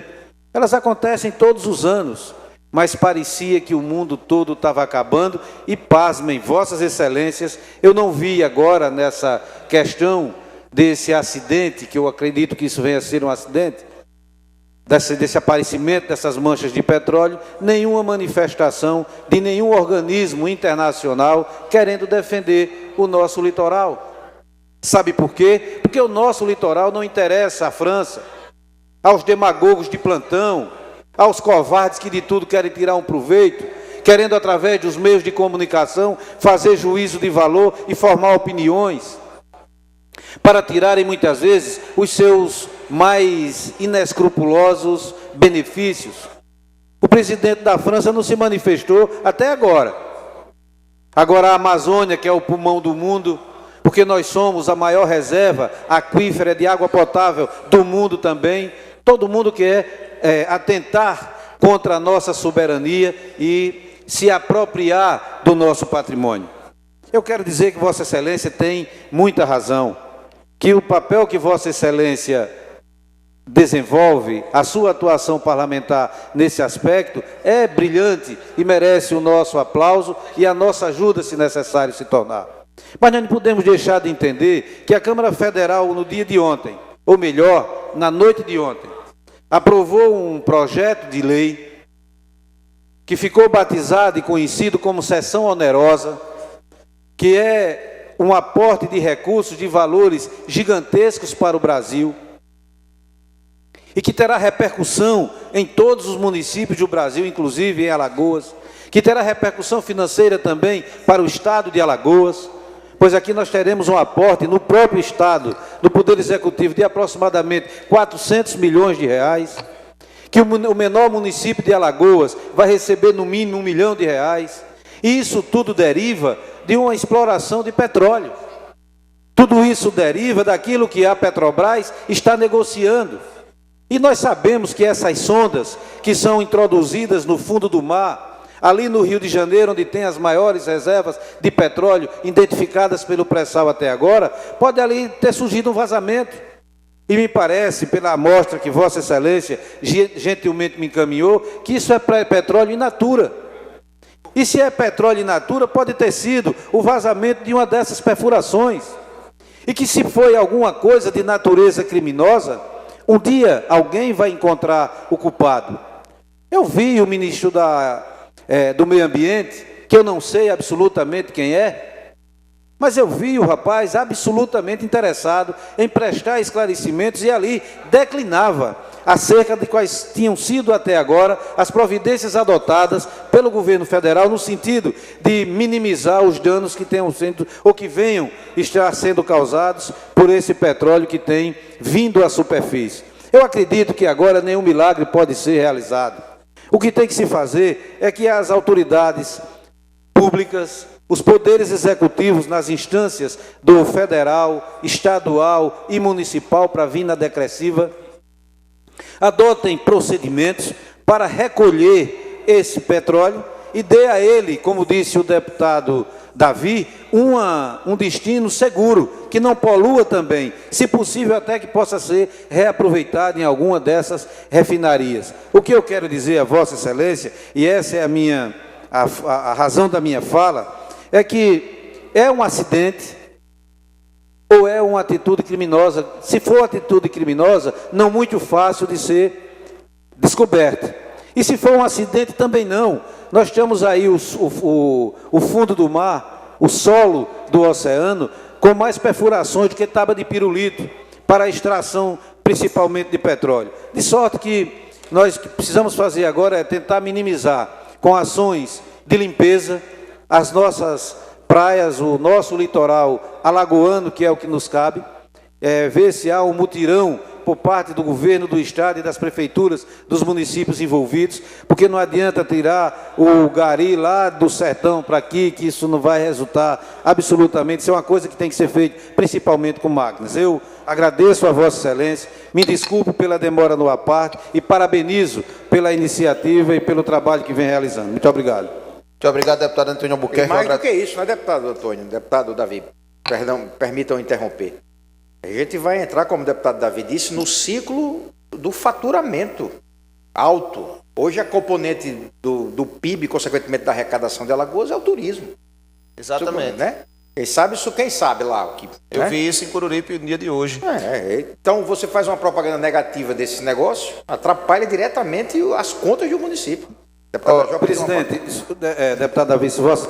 elas acontecem todos os anos, mas parecia que o mundo todo estava acabando, e pasmem, vossas excelências, eu não vi agora nessa questão desse acidente, que eu acredito que isso venha a ser um acidente, desse aparecimento dessas manchas de petróleo, nenhuma manifestação de nenhum organismo internacional querendo defender o nosso litoral. Sabe por quê? Porque o nosso litoral não interessa à França, aos demagogos de plantão, aos covardes que de tudo querem tirar um proveito, querendo através dos meios de comunicação fazer juízo de valor e formar opiniões, para tirarem muitas vezes os seus mais inescrupulosos benefícios. O presidente da França não se manifestou até agora. Agora a Amazônia, que é o pulmão do mundo, porque nós somos a maior reserva aquífera de água potável do mundo também, todo mundo quer atentar contra a nossa soberania e se apropriar do nosso patrimônio. Eu quero dizer que Vossa Excelência tem muita razão, que o papel que Vossa Excelência desenvolve, a sua atuação parlamentar nesse aspecto, é brilhante e merece o nosso aplauso e a nossa ajuda, se necessário se tornar. Mas nós não podemos deixar de entender que a Câmara Federal, no dia de ontem, ou melhor, na noite de ontem, aprovou um projeto de lei que ficou batizado e conhecido como sessão onerosa, que é um aporte de recursos de valores gigantescos para o Brasil e que terá repercussão em todos os municípios do Brasil, inclusive em Alagoas, que terá repercussão financeira também para o estado de Alagoas, pois aqui nós teremos um aporte no próprio estado, do Poder Executivo, de aproximadamente 400 milhões de reais, que o menor município de Alagoas vai receber no mínimo R$1 milhão. E isso tudo deriva de uma exploração de petróleo. Tudo isso deriva daquilo que a Petrobras está negociando. E nós sabemos que essas sondas que são introduzidas no fundo do mar, ali no Rio de Janeiro, onde tem as maiores reservas de petróleo identificadas pelo pré-sal até agora, pode ali ter surgido um vazamento. E me parece, pela amostra que Vossa Excelência gentilmente me encaminhou, que isso é petróleo in natura. E se é petróleo in natura, pode ter sido o vazamento de uma dessas perfurações. E que se foi alguma coisa de natureza criminosa, um dia alguém vai encontrar o culpado. Eu vi o ministro do Meio Ambiente, que eu não sei absolutamente quem é, mas eu vi o rapaz absolutamente interessado em prestar esclarecimentos e ali declinava acerca de quais tinham sido até agora as providências adotadas pelo governo federal no sentido de minimizar os danos que tenham sido ou que venham estar sendo causados por esse petróleo que tem vindo à superfície. Eu acredito que agora nenhum milagre pode ser realizado. O que tem que se fazer é que as autoridades públicas, os poderes executivos nas instâncias do federal, estadual e municipal para vir na decressiva, adotem procedimentos para recolher esse petróleo e dê a ele, como disse o deputado Davi, um destino seguro, que não polua também, se possível até que possa ser reaproveitado em alguma dessas refinarias. O que eu quero dizer a Vossa Excelência, e essa é a razão da minha fala, é que é um acidente ou é uma atitude criminosa. Se for atitude criminosa, não muito fácil de ser descoberta. E se for um acidente, também não. Nós temos aí o fundo do mar, o solo do oceano, com mais perfurações do que tábua de pirulito, para a extração, principalmente de petróleo. De sorte que nós precisamos fazer agora é tentar minimizar com ações de limpeza, as nossas praias, o nosso litoral alagoano, que é o que nos cabe, ver se há um mutirão por parte do governo do estado e das prefeituras dos municípios envolvidos, porque não adianta tirar o gari lá do sertão para aqui, que isso não vai resultar absolutamente, isso é uma coisa que tem que ser feita principalmente com máquinas. Eu agradeço a Vossa Excelência, me desculpo pela demora no aparte e parabenizo pela iniciativa e pelo trabalho que vem realizando. Muito obrigado. Muito obrigado, deputado Antônio Albuquerque. E mais do que isso, não é, deputado Antônio, deputado Davi, perdão, permitam interromper. A gente vai entrar, como o deputado Davi disse, no ciclo do faturamento alto. Hoje a componente do PIB, consequentemente da arrecadação de Alagoas, é o turismo. Exatamente. Né? Quem sabe lá. Eu né? vi isso em Coruripe no dia de hoje. Então você faz uma propaganda negativa desse negócio, atrapalha diretamente as contas do município. Deputado presidente, deputado Davi, se vossa...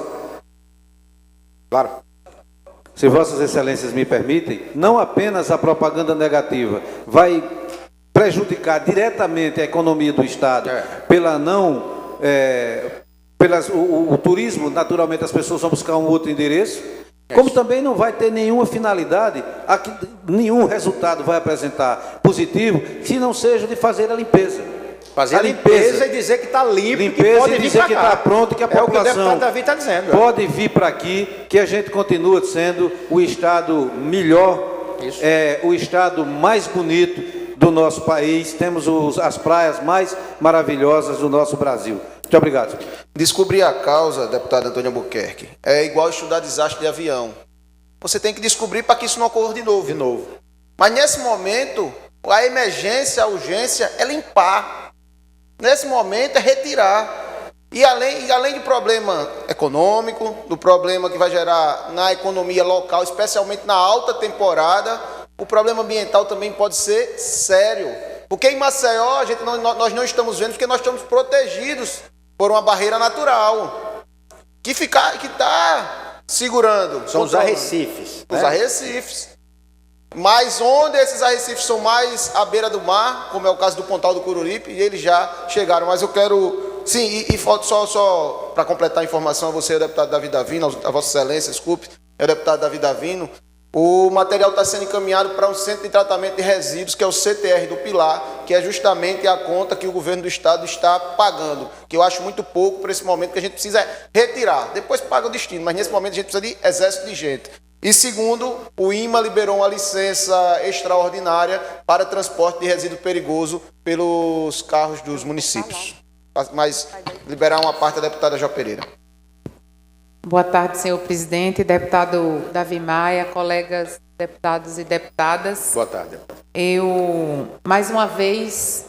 Claro. Se Vossas Excelências me permitem, não apenas a propaganda negativa vai prejudicar diretamente a economia do Estado o turismo, naturalmente as pessoas vão buscar um outro endereço, como também não vai ter nenhuma finalidade, nenhum resultado vai apresentar positivo, se não seja de fazer a limpeza. Fazer a limpeza e dizer que está limpo, limpeza que pode e vir dizer que está pronto, que a população o que o deputado Davi está dizendo. Pode vir para aqui, que a gente continua sendo o estado melhor, o estado mais bonito do nosso país, temos as praias mais maravilhosas do nosso Brasil. Muito obrigado. Descobrir a causa, deputado Antônio Albuquerque, é igual estudar desastre de avião. Você tem que descobrir para que isso não ocorra de novo. Mas nesse momento, a emergência, a urgência é limpar. Nesse momento é retirar. E além do problema econômico, do problema que vai gerar na economia local, especialmente na alta temporada, o problema ambiental também pode ser sério. Porque em Maceió nós não estamos vendo, porque nós estamos protegidos por uma barreira natural que está segurando. São os arrecifes. Os arrecifes. Mas onde esses arrecifes são mais à beira do mar, como é o caso do Pontal do Coruripe, e eles já chegaram. Mas eu quero... Sim, e só para completar a informação a você, o deputado Davi Davino, a Vossa Excelência, desculpe, é o deputado Davi Davino, o material está sendo encaminhado para um centro de tratamento de resíduos, que é o CTR do Pilar, que é justamente a conta que o governo do estado está pagando, que eu acho muito pouco para esse momento, que a gente precisa retirar. Depois paga o destino, mas nesse momento a gente precisa de exército de gente. E segundo, o IMA liberou uma licença extraordinária para transporte de resíduo perigoso pelos carros dos municípios. Mas liberar uma parte da deputada Jó Pereira. Boa tarde, senhor presidente, deputado Davi Maia, colegas deputados e deputadas. Boa tarde. Mais uma vez,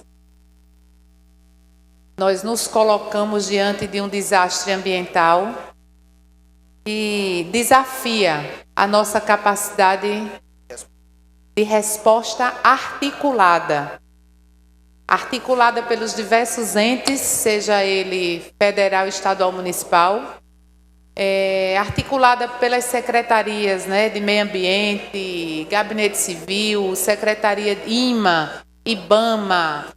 nós nos colocamos diante de um desastre ambiental que desafia a nossa capacidade de resposta articulada pelos diversos entes, seja ele federal, estadual, municipal, articulada pelas secretarias, né, de meio ambiente, gabinete civil, secretaria IMA, IBAMA,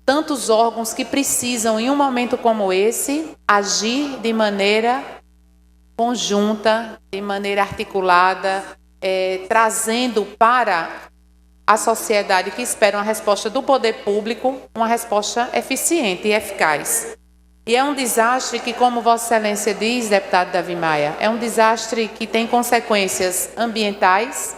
tantos órgãos que precisam, em um momento como esse, agir de maneira conjunta, de maneira articulada, trazendo para a sociedade que espera uma resposta do poder público, uma resposta eficiente e eficaz. E é um desastre que, como Vossa Excelência diz, deputado Davi Maia, é um desastre que tem consequências ambientais,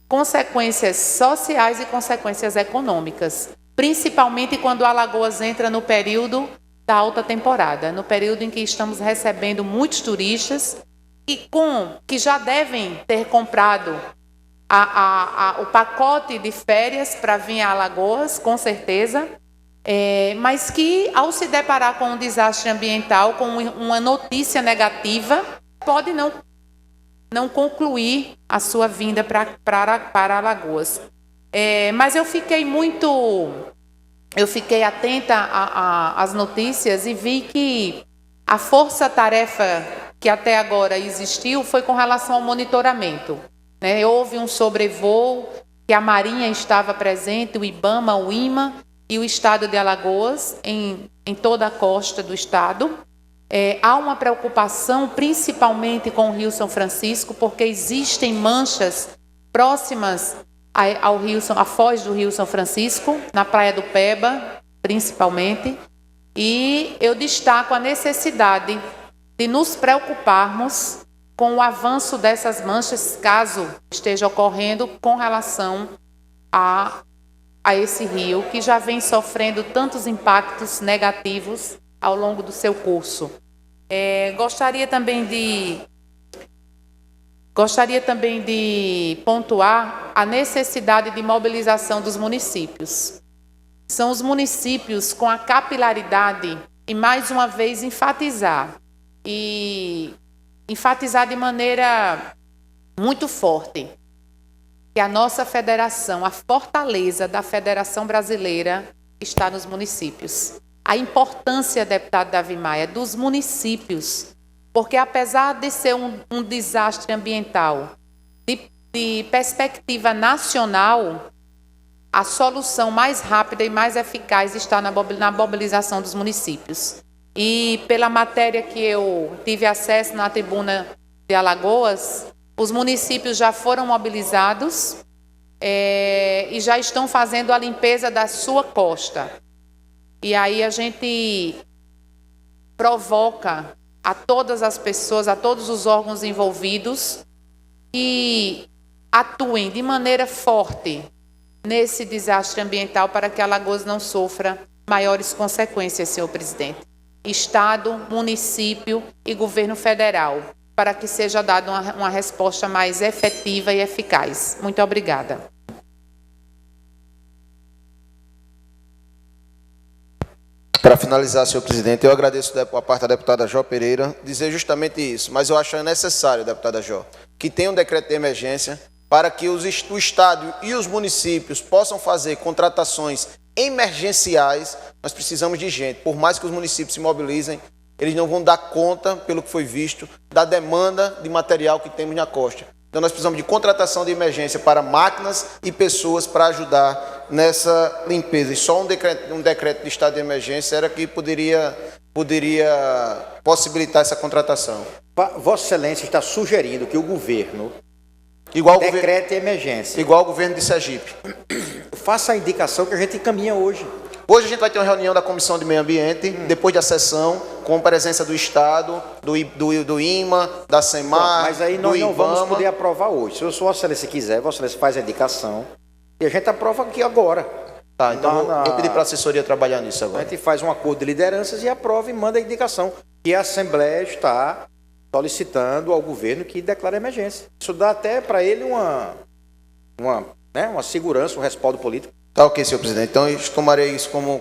consequências sociais e consequências econômicas, principalmente quando Alagoas entra no período da alta temporada, no período em que estamos recebendo muitos turistas que já devem ter comprado o pacote de férias para vir a Alagoas, com certeza, mas que, ao se deparar com um desastre ambiental, com uma notícia negativa, pode não concluir a sua vinda para Alagoas. Mas eu fiquei atenta às notícias e vi que a força-tarefa que até agora existiu foi com relação ao monitoramento. Houve um sobrevoo que a Marinha estava presente, o IBAMA, o IMA e o Estado de Alagoas, em toda a costa do Estado, Há uma preocupação, principalmente com o Rio São Francisco, porque existem manchas próximas ao rio, à foz do Rio São Francisco, na Praia do Peba, principalmente. E eu destaco a necessidade de nos preocuparmos com o avanço dessas manchas, caso esteja ocorrendo, com relação a esse rio, que já vem sofrendo tantos impactos negativos ao longo do seu curso. Gostaria também de pontuar a necessidade de mobilização dos municípios. São os municípios com a capilaridade e, mais uma vez, enfatizar de maneira muito forte que a nossa federação, a fortaleza da Federação Brasileira está nos municípios. A importância, deputado Davi Maia, dos municípios, porque apesar de ser um desastre ambiental de perspectiva nacional, a solução mais rápida e mais eficaz está na mobilização dos municípios. E pela matéria que eu tive acesso na tribuna de Alagoas, os municípios já foram mobilizados e já estão fazendo a limpeza da sua costa. E aí a gente provoca a todas as pessoas, a todos os órgãos envolvidos, que atuem de maneira forte nesse desastre ambiental para que Alagoas não sofra maiores consequências, senhor presidente. Estado, município e governo federal, para que seja dada uma resposta mais efetiva e eficaz. Muito obrigada. Para finalizar, senhor presidente, eu agradeço a parte da deputada Jó Pereira dizer justamente isso, mas eu acho necessário, deputada Jó, que tenha um decreto de emergência para que o Estado e os municípios possam fazer contratações emergenciais. Nós precisamos de gente. Por mais que os municípios se mobilizem, eles não vão dar conta, pelo que foi visto, da demanda de material que temos na costa. Então nós precisamos de contratação de emergência para máquinas e pessoas para ajudar nessa limpeza. E só um decreto de estado de emergência era que poderia possibilitar essa contratação. Vossa Excelência está sugerindo que o governo decrete emergência. Igual o governo de Sergipe. Faça a indicação que a gente encaminha hoje. Hoje a gente vai ter uma reunião da Comissão de Meio Ambiente, depois da sessão, com presença do Estado, do IMA, da SEMAR, mas aí nós não vamos poder aprovar hoje. Se Vossa Excelência quiser, Vossa Excelência faz a indicação e a gente aprova aqui agora. Tá, então vou pedir para a assessoria trabalhar nisso agora. A gente faz um acordo de lideranças e aprova e manda a indicação que a Assembleia está solicitando ao governo que declare emergência. Isso dá até para ele uma segurança, um respaldo político. Tá ok, senhor presidente. Então eu tomarei isso como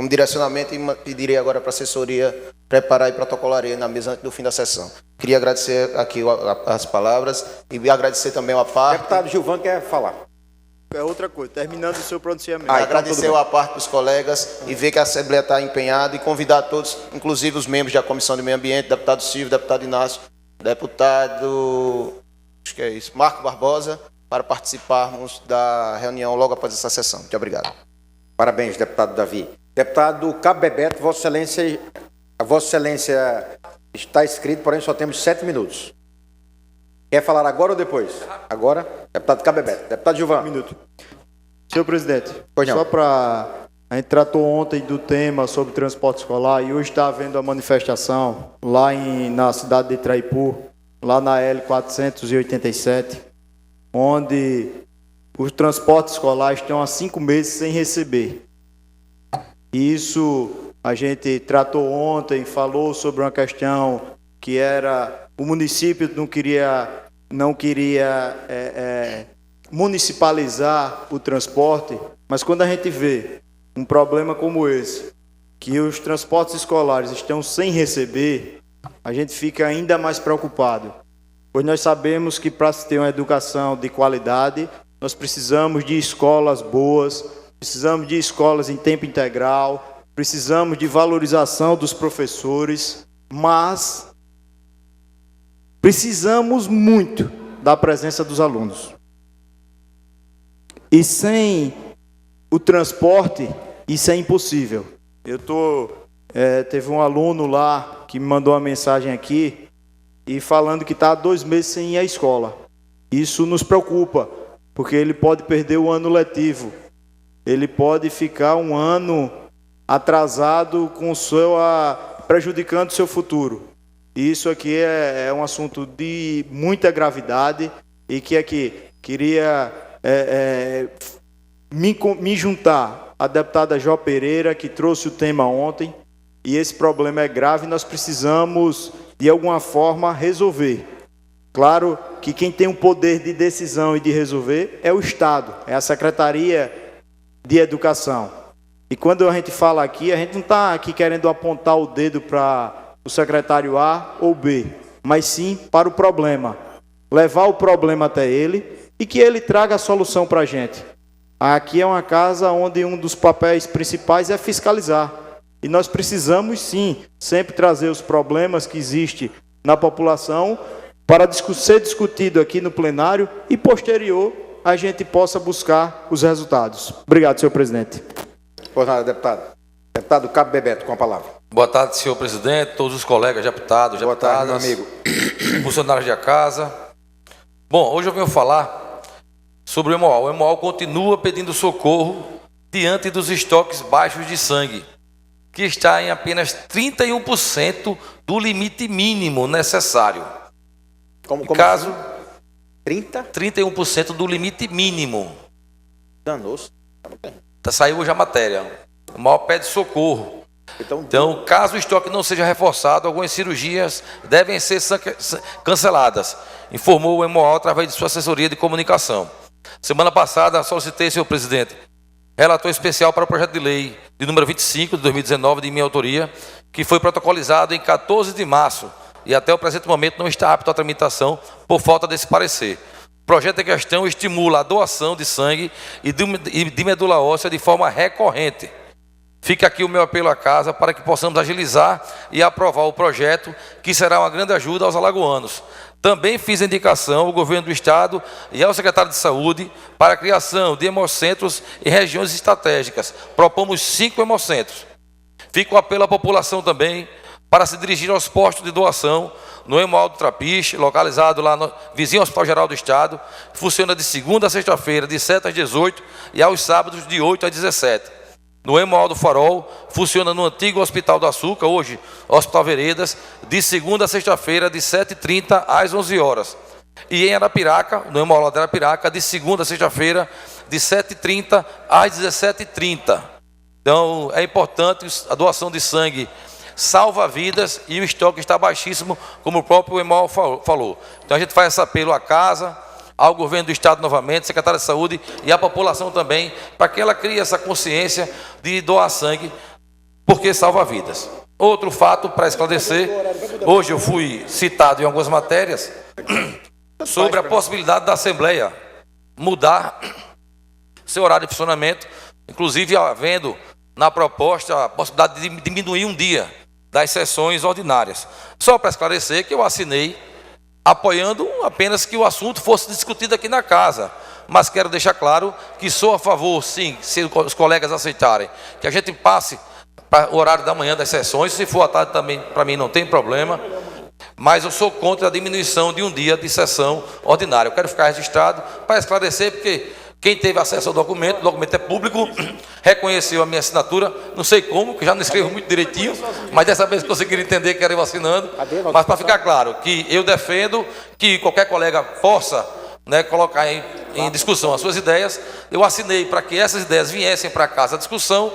direcionamento e pedirei agora para a assessoria preparar e protocolarei na mesa antes do fim da sessão. Queria agradecer aqui as palavras e agradecer também a parte... Deputado Gilvan quer falar. É outra coisa, terminando o seu pronunciamento. Agradecer a parte dos colegas e ver que a Assembleia está empenhada e convidar todos, inclusive os membros da Comissão de Meio Ambiente, deputado Silvio, deputado Inácio, deputado, acho que é isso, Marco Barbosa, para participarmos da reunião logo após essa sessão. Muito obrigado. Parabéns, deputado Davi. Deputado Cabo Bebeto, Vossa Excelência está inscrito, porém só temos 7 minutos. Quer falar agora ou depois? Agora, deputado Cabo Bebeto. Deputado Gilvan. Um minuto. Senhor presidente, pois não. Só para... A gente tratou ontem do tema sobre transporte escolar e hoje está havendo a manifestação lá na cidade de Itraipu, lá na L487, onde os transportes escolares estão há 5 meses sem receber. Isso a gente tratou ontem, falou sobre uma questão que era o município não queria municipalizar o transporte, mas quando a gente vê um problema como esse, que os transportes escolares estão sem receber, a gente fica ainda mais preocupado. Pois nós sabemos que para se ter uma educação de qualidade, nós precisamos de escolas boas, precisamos de escolas em tempo integral, precisamos de valorização dos professores, mas precisamos muito da presença dos alunos. E sem o transporte, isso é impossível. Eu estou Teve um aluno lá que me mandou uma mensagem aqui e falando que está há 2 meses sem ir à escola. Isso nos preocupa, porque ele pode perder o ano letivo. Ele pode ficar um ano atrasado prejudicando o seu futuro. Isso aqui é um assunto de muita gravidade e que aqui queria me juntar à deputada Jó Pereira, que trouxe o tema ontem, e esse problema é grave e nós precisamos, de alguma forma, resolver. Claro que quem tem o poder de decisão e de resolver é o Estado, é a Secretaria de Educação. E quando a gente fala aqui, a gente não está aqui querendo apontar o dedo para o secretário A ou B, mas sim para o problema. Levar o problema até ele e que ele traga a solução para a gente. Aqui é uma casa onde um dos papéis principais é fiscalizar. E nós precisamos, sim, sempre trazer os problemas que existem na população para ser discutido aqui no plenário e, posterior, a gente possa buscar os resultados. Obrigado, senhor presidente. Por nada, deputado. Deputado Cabo Bebeto, com a palavra. Boa tarde, senhor presidente, todos os colegas deputados, Boa deputadas, tarde, meu amigo. Funcionários da casa. Bom, hoje eu venho falar sobre o Hemoal. O Hemoal continua pedindo socorro diante dos estoques baixos de sangue, que está em apenas 31% do limite mínimo necessário. Caso 31% do limite mínimo. Danou-se. Saiu hoje a matéria. O Hemoal pede socorro. Então, caso o estoque não seja reforçado, algumas cirurgias devem ser canceladas, informou o Hemoal através de sua assessoria de comunicação. Semana passada, solicitei, senhor presidente, relator especial para o projeto de lei de número 25 de 2019, de minha autoria, que foi protocolizado em 14 de março e até o presente momento não está apto à tramitação por falta desse parecer. O projeto em questão estimula a doação de sangue e de medula óssea de forma recorrente. Fica aqui o meu apelo à casa para que possamos agilizar e aprovar o projeto, que será uma grande ajuda aos alagoanos. Também fiz a indicação ao governo do estado e ao secretário de saúde para a criação de hemocentros em regiões estratégicas. Propomos 5 hemocentros. Fica o apelo à população também para se dirigir aos postos de doação no Hemoal do Trapiche, localizado lá no vizinho ao Hospital Geral do Estado. Funciona de segunda a sexta-feira, de 7 às 18 e aos sábados, de 8 às 17. No Hemoal do Farol, funciona no antigo Hospital do Açúcar, hoje Hospital Veredas, de segunda a sexta-feira, de 7h30 às 11 horas. E em Arapiraca, no Hemoal de Arapiraca, de segunda a sexta-feira, de 7h30 às 17h30. Então, é importante, a doação de sangue salva vidas e o estoque está baixíssimo, como o próprio Hemoal falou. Então, a gente faz esse apelo à casa, ao governo do estado novamente, secretário de saúde e à população também, para que ela crie essa consciência de doar sangue, porque salva vidas. Outro fato para esclarecer, hoje eu fui citado em algumas matérias sobre a possibilidade da Assembleia mudar seu horário de funcionamento, inclusive havendo na proposta a possibilidade de diminuir um dia das sessões ordinárias. Só para esclarecer que eu assinei apoiando apenas que o assunto fosse discutido aqui na casa. Mas quero deixar claro que sou a favor, sim, se os colegas aceitarem, que a gente passe para o horário da manhã das sessões, se for à tarde também, para mim não tem problema, mas eu sou contra a diminuição de um dia de sessão ordinária. Eu quero ficar registrado para esclarecer, porque quem teve acesso ao documento, o documento é público, reconheceu a minha assinatura, não sei como, que já não escrevo muito direitinho, mas dessa vez conseguiram entender que era eu assinando. Mas para ficar claro, que eu defendo que qualquer colega possa, né, colocar em discussão as suas ideias. Eu assinei para que essas ideias viessem para casa a discussão,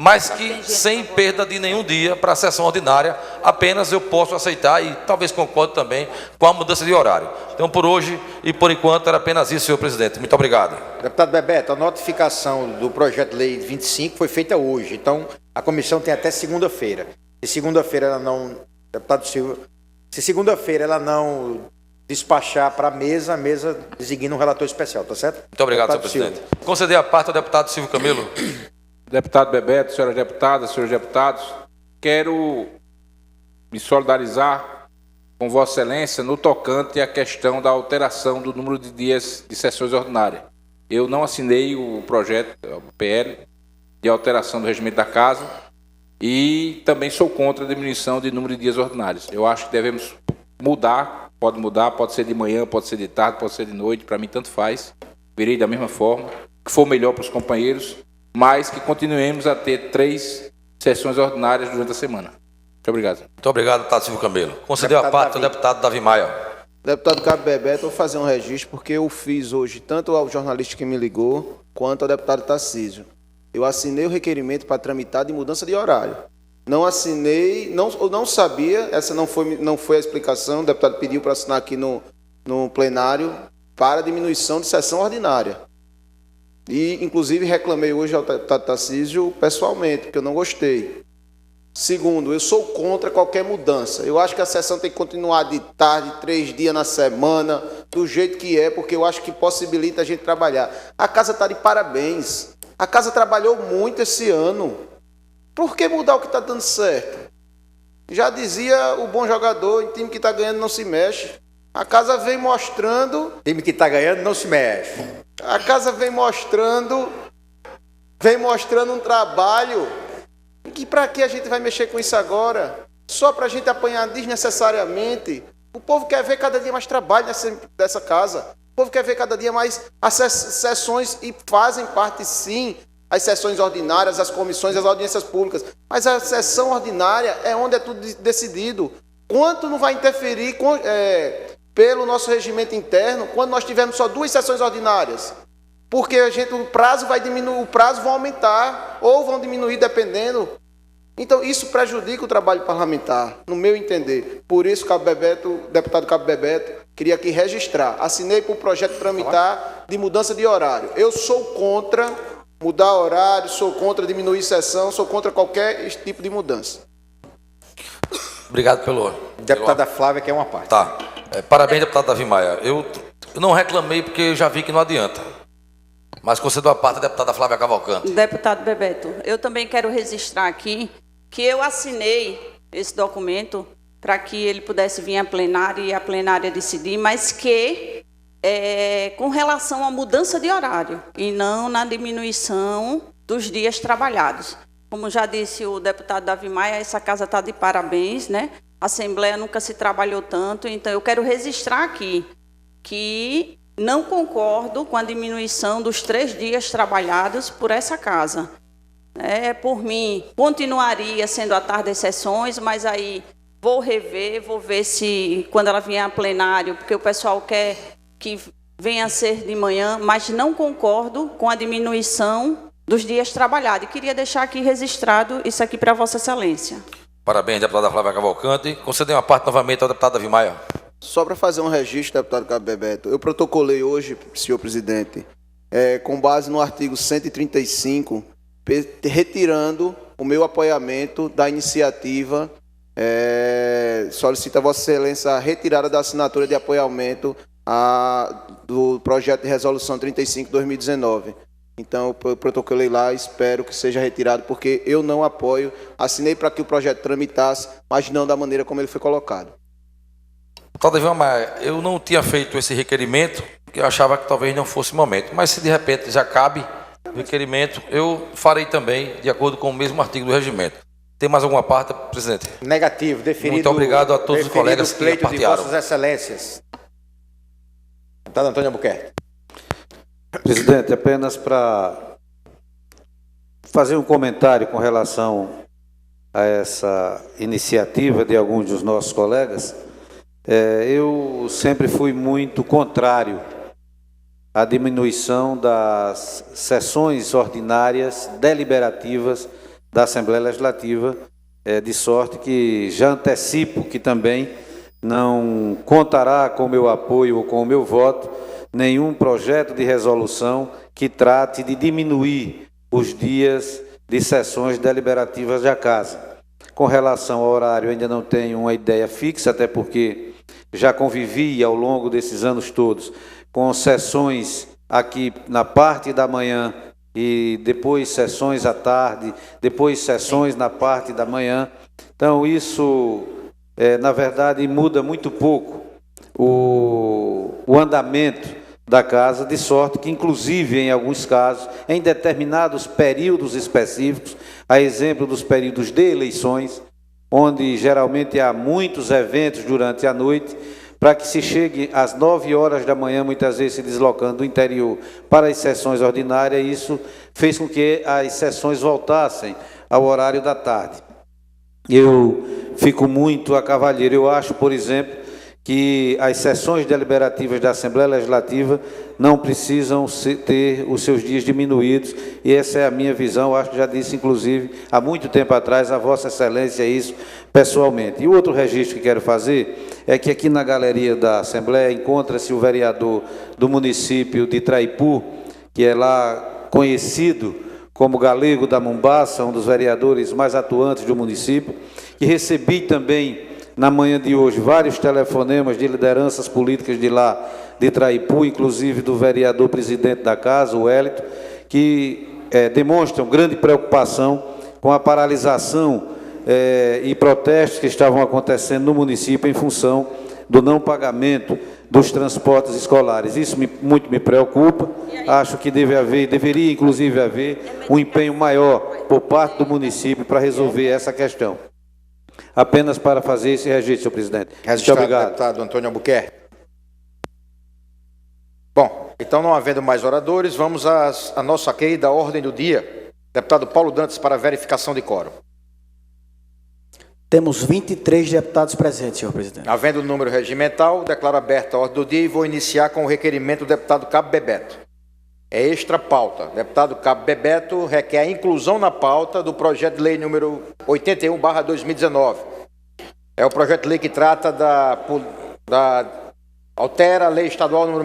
mas que sem perda de nenhum dia para a sessão ordinária, apenas eu posso aceitar e talvez concorde também com a mudança de horário. Então, por hoje e por enquanto, era apenas isso, senhor presidente. Muito obrigado. Deputado Bebeto, a notificação do projeto de lei 25 foi feita hoje, então a comissão tem até segunda-feira. Se segunda-feira ela não, deputado Silva, se segunda-feira ela não despachar para a mesa designa um relator especial, tá certo? Muito obrigado, deputado senhor presidente. Silva. Conceder a parte ao deputado Silvio Camelo. Deputado Bebeto, senhoras deputadas, senhores deputados, quero me solidarizar com Vossa Excelência no tocante à questão da alteração do número de dias de sessões ordinárias. Eu não assinei o projeto, o PL, de alteração do regimento da Casa, E também sou contra a diminuição de número de dias ordinários. Eu acho que devemos mudar, pode ser de manhã, pode ser de tarde, pode ser de noite, para mim tanto faz. Virei da mesma forma, que for melhor para os companheiros, mas que continuemos a ter 3 sessões ordinárias durante a semana. Muito obrigado. Muito obrigado, deputado Silvio Camelo. Concedeu a parte ao deputado Davi Maia. Deputado Cabo Bebeto, vou fazer um registro, porque eu fiz hoje, tanto ao jornalista que me ligou, quanto ao deputado Tarcísio. Eu assinei o requerimento para tramitar de mudança de horário. Não assinei, eu não sabia, essa não foi a explicação, o deputado pediu para assinar aqui no plenário para diminuição de sessão ordinária. E, inclusive, reclamei hoje ao deputado Tarcísio pessoalmente, porque eu não gostei. Segundo, eu sou contra qualquer mudança. Eu acho que a sessão tem que continuar de tarde, 3 dias na semana, do jeito que é, porque eu acho que possibilita a gente trabalhar. A casa está de parabéns. A casa trabalhou muito esse ano. Por que mudar o que está dando certo? Já dizia o bom jogador, em time que está ganhando não se mexe. A casa vem mostrando... Time que está ganhando não se mexe. A casa vem mostrando um trabalho que para que a gente vai mexer com isso agora? Só para a gente apanhar desnecessariamente? O povo quer ver cada dia mais trabalho dessa casa. O povo quer ver cada dia mais as sessões, e fazem parte, sim, as sessões ordinárias, as comissões, as audiências públicas. Mas a sessão ordinária é onde é tudo decidido. Quanto não vai interferir pelo nosso regimento interno quando nós tivermos só 2 sessões ordinárias? Porque o prazo vai diminuir, o prazo vai aumentar ou vão diminuir dependendo. Então, isso prejudica o trabalho parlamentar, no meu entender. Por isso, deputado Cabo Bebeto, queria aqui registrar. Assinei para o projeto tramitar de mudança de horário. Eu sou contra mudar horário, sou contra diminuir sessão, sou contra qualquer tipo de mudança. Obrigado pelo... Deputada Flávia, que é uma parte. Tá. Parabéns, deputado Davi Maia. Eu não reclamei porque eu já vi que não adianta. Mas concedo a parte da deputada Flávia Cavalcante. Deputado Bebeto, eu também quero registrar aqui que eu assinei esse documento para que ele pudesse vir à plenária e a plenária decidir, mas que com relação à mudança de horário e não na diminuição dos dias trabalhados. Como já disse o deputado Davi Maia, essa casa está de parabéns, né? A Assembleia nunca se trabalhou tanto, então eu quero registrar aqui que não concordo com a diminuição dos 3 dias trabalhados por essa casa. Por mim, continuaria sendo à tarde as sessões, mas aí vou ver se, quando ela vier a plenário, porque o pessoal quer que venha a ser de manhã, mas não concordo com a diminuição dos dias trabalhados. E queria deixar aqui registrado isso aqui para Vossa Excelência. Parabéns, deputada Flávia Cavalcante. Concedeu uma parte novamente ao deputado Davi Maia. Só para fazer um registro, deputado Cabo Bebeto, eu protocolei hoje, senhor presidente, com base no artigo 135, retirando o meu apoiamento da iniciativa, solicita a Vossa Excelência a retirada da assinatura de apoiamento do projeto de resolução 35/2019. Então, eu protocolei lá, espero que seja retirado, porque eu não apoio, assinei para que o projeto tramitasse, mas não da maneira como ele foi colocado. Deputado Davi Maia, eu não tinha feito esse requerimento, porque eu achava que talvez não fosse momento, mas se de repente já cabe o requerimento, eu farei também, de acordo com o mesmo artigo do regimento. Tem mais alguma parte, presidente? Negativo, deferido. Muito obrigado a todos os colegas que partilharam. De Vossas Excelências. Deputado Antônio Albuquerque. Presidente, apenas para fazer um comentário com relação a essa iniciativa de alguns dos nossos colegas. Eu sempre fui muito contrário à diminuição das sessões ordinárias deliberativas da Assembleia Legislativa, de sorte que já antecipo que também não contará com o meu apoio ou com o meu voto nenhum projeto de resolução que trate de diminuir os dias de sessões deliberativas da Casa. Com relação ao horário, ainda não tenho uma ideia fixa, até porque já convivi ao longo desses anos todos com sessões aqui na parte da manhã e depois sessões à tarde, depois sessões na parte da manhã. Então, isso, na verdade, muda muito pouco o andamento da casa, de sorte que, inclusive, em alguns casos, em determinados períodos específicos, a exemplo dos períodos de eleições, onde geralmente há muitos eventos durante a noite, para que se chegue às 9 horas da manhã, muitas vezes se deslocando do interior para as sessões ordinárias, e isso fez com que as sessões voltassem ao horário da tarde. Eu fico muito a cavalheiro. Eu acho, por exemplo, que as sessões deliberativas da Assembleia Legislativa não precisam ter os seus dias diminuídos, e essa é a minha visão. Eu acho que já disse, inclusive, há muito tempo atrás, a Vossa Excelência isso pessoalmente. E o outro registro que quero fazer é que aqui na galeria da Assembleia encontra-se o vereador do município de Traipu, que é lá conhecido como Galego da Mombaça, um dos vereadores mais atuantes do município, que recebi também na manhã de hoje vários telefonemas de lideranças políticas de lá de Traipu, inclusive do vereador presidente da casa, o Hélito, que demonstram grande preocupação com a paralisação e protestos que estavam acontecendo no município em função do não pagamento dos transportes escolares. Isso muito me preocupa. Acho que deveria inclusive haver um empenho maior por parte do município para resolver essa questão. Apenas para fazer esse registro, senhor presidente. Muito obrigado. Deputado Antônio Albuquerque. Bom, então, não havendo mais oradores, vamos à nossa querida ordem do dia. Deputado Paulo Dantas, para verificação de quórum. Temos 23 deputados presentes, senhor presidente. Havendo o número regimental, declaro aberta a ordem do dia e vou iniciar com o requerimento do deputado Cabo Bebeto. É extra pauta. Deputado Cabo Bebeto requer a inclusão na pauta do projeto de lei número 81/2019. É o projeto de lei que trata altera a lei estadual número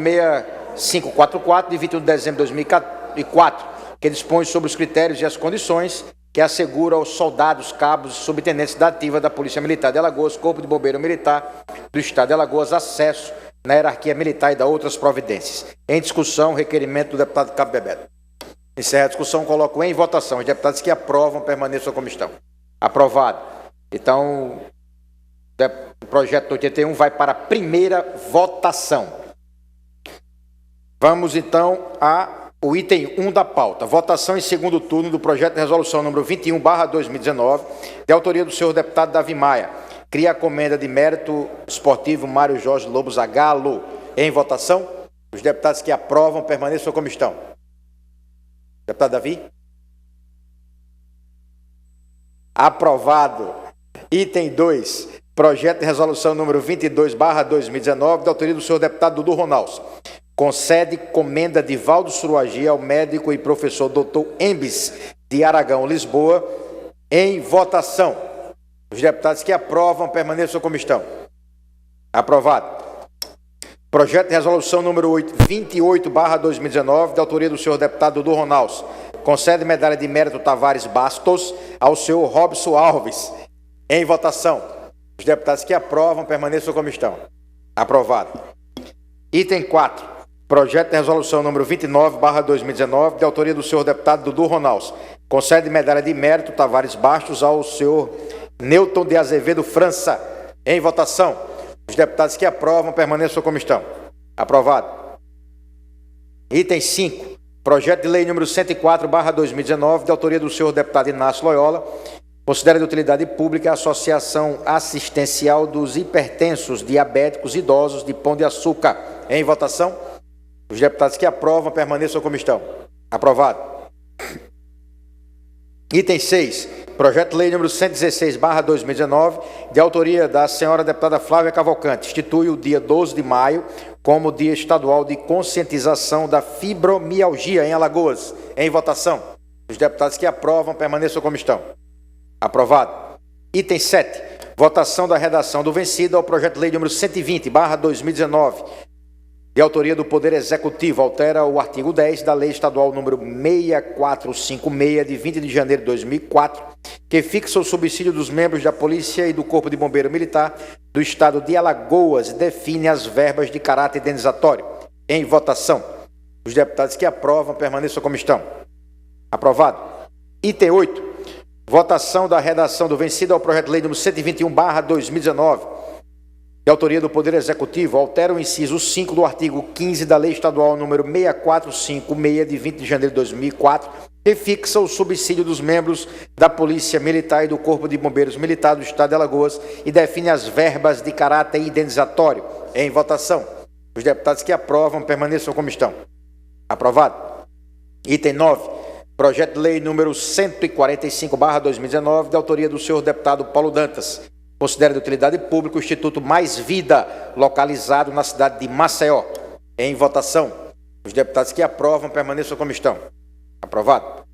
6544, de 21 de dezembro de 2004, que dispõe sobre os critérios e as condições que assegura aos soldados, cabos e subtenentes da ativa da Polícia Militar de Alagoas, Corpo de Bombeiro Militar do Estado de Alagoas, acesso na hierarquia militar e da outras providências. Em discussão, requerimento do deputado Cabo Bebeto. Encerra a discussão, coloco em votação. Os deputados que aprovam permaneçam como estão. Aprovado. Então, o projeto 81 vai para a primeira votação. Vamos, então, ao item 1 da pauta. Votação em segundo turno do projeto de resolução número 21/2019, de autoria do senhor deputado Davi Maia. Cria a comenda de mérito esportivo Mário Jorge Lobo Zagalo. Em votação, os deputados que aprovam permaneçam como estão. Deputado Davi? Aprovado. Item 2, projeto de resolução número 22/2019, de autoria do senhor deputado Dudu Ronalds. Concede comenda de Valdo Suruagi ao médico e professor Dr. Embis de Aragão, Lisboa. Em votação. Os deputados que aprovam permaneçam como estão. Aprovado. Projeto de resolução número 28/2019, de autoria do senhor deputado Dudu Ronalds. Concede medalha de mérito Tavares Bastos ao senhor Robson Alves. Em votação. Os deputados que aprovam permaneçam como estão. Aprovado. Item 4. Projeto de resolução número 29/2019, de autoria do senhor deputado Dudu Ronalds. Concede medalha de mérito Tavares Bastos ao senhor Newton de Azevedo França. Em votação. Os deputados que aprovam permaneçam como estão. Aprovado. Item 5. Projeto de lei número 104/2019, de autoria do senhor deputado Inácio Loyola. Considera de utilidade pública a Associação Assistencial dos Hipertensos, Diabéticos, Idosos de Pão de Açúcar. Em votação. Os deputados que aprovam permaneçam como estão. Aprovado. Item 6. Projeto de lei número 116/2019, de autoria da senhora deputada Flávia Cavalcante. Institui o dia 12 de maio como Dia Estadual de Conscientização da Fibromialgia em Alagoas. Em votação. Os deputados que aprovam permaneçam como estão. Aprovado. Item 7. Votação da redação do vencido ao projeto de lei número 120/2019, de autoria do Poder Executivo, altera o artigo 10 da Lei Estadual número 6456, de 20 de janeiro de 2004, que fixa o subsídio dos membros da Polícia e do Corpo de Bombeiro Militar do Estado de Alagoas e define as verbas de caráter indenizatório. Em votação. Os deputados que aprovam permaneçam como estão. Aprovado. Item 8. Votação da redação do vencido ao projeto de lei número 121/2019, de autoria do Poder Executivo, altera o inciso 5 do artigo 15 da Lei Estadual número 6456, de 20 de janeiro de 2004, que fixa o subsídio dos membros da Polícia Militar e do Corpo de Bombeiros Militar do Estado de Alagoas e define as verbas de caráter indenizatório. Em votação. Os deputados que aprovam permaneçam como estão. Aprovado. Item 9. Projeto de lei número 145/2019, de autoria do senhor deputado Paulo Dantas. Considera de utilidade pública o Instituto Mais Vida, localizado na cidade de Maceió. Em votação. Os deputados que aprovam permaneçam como estão. Aprovado.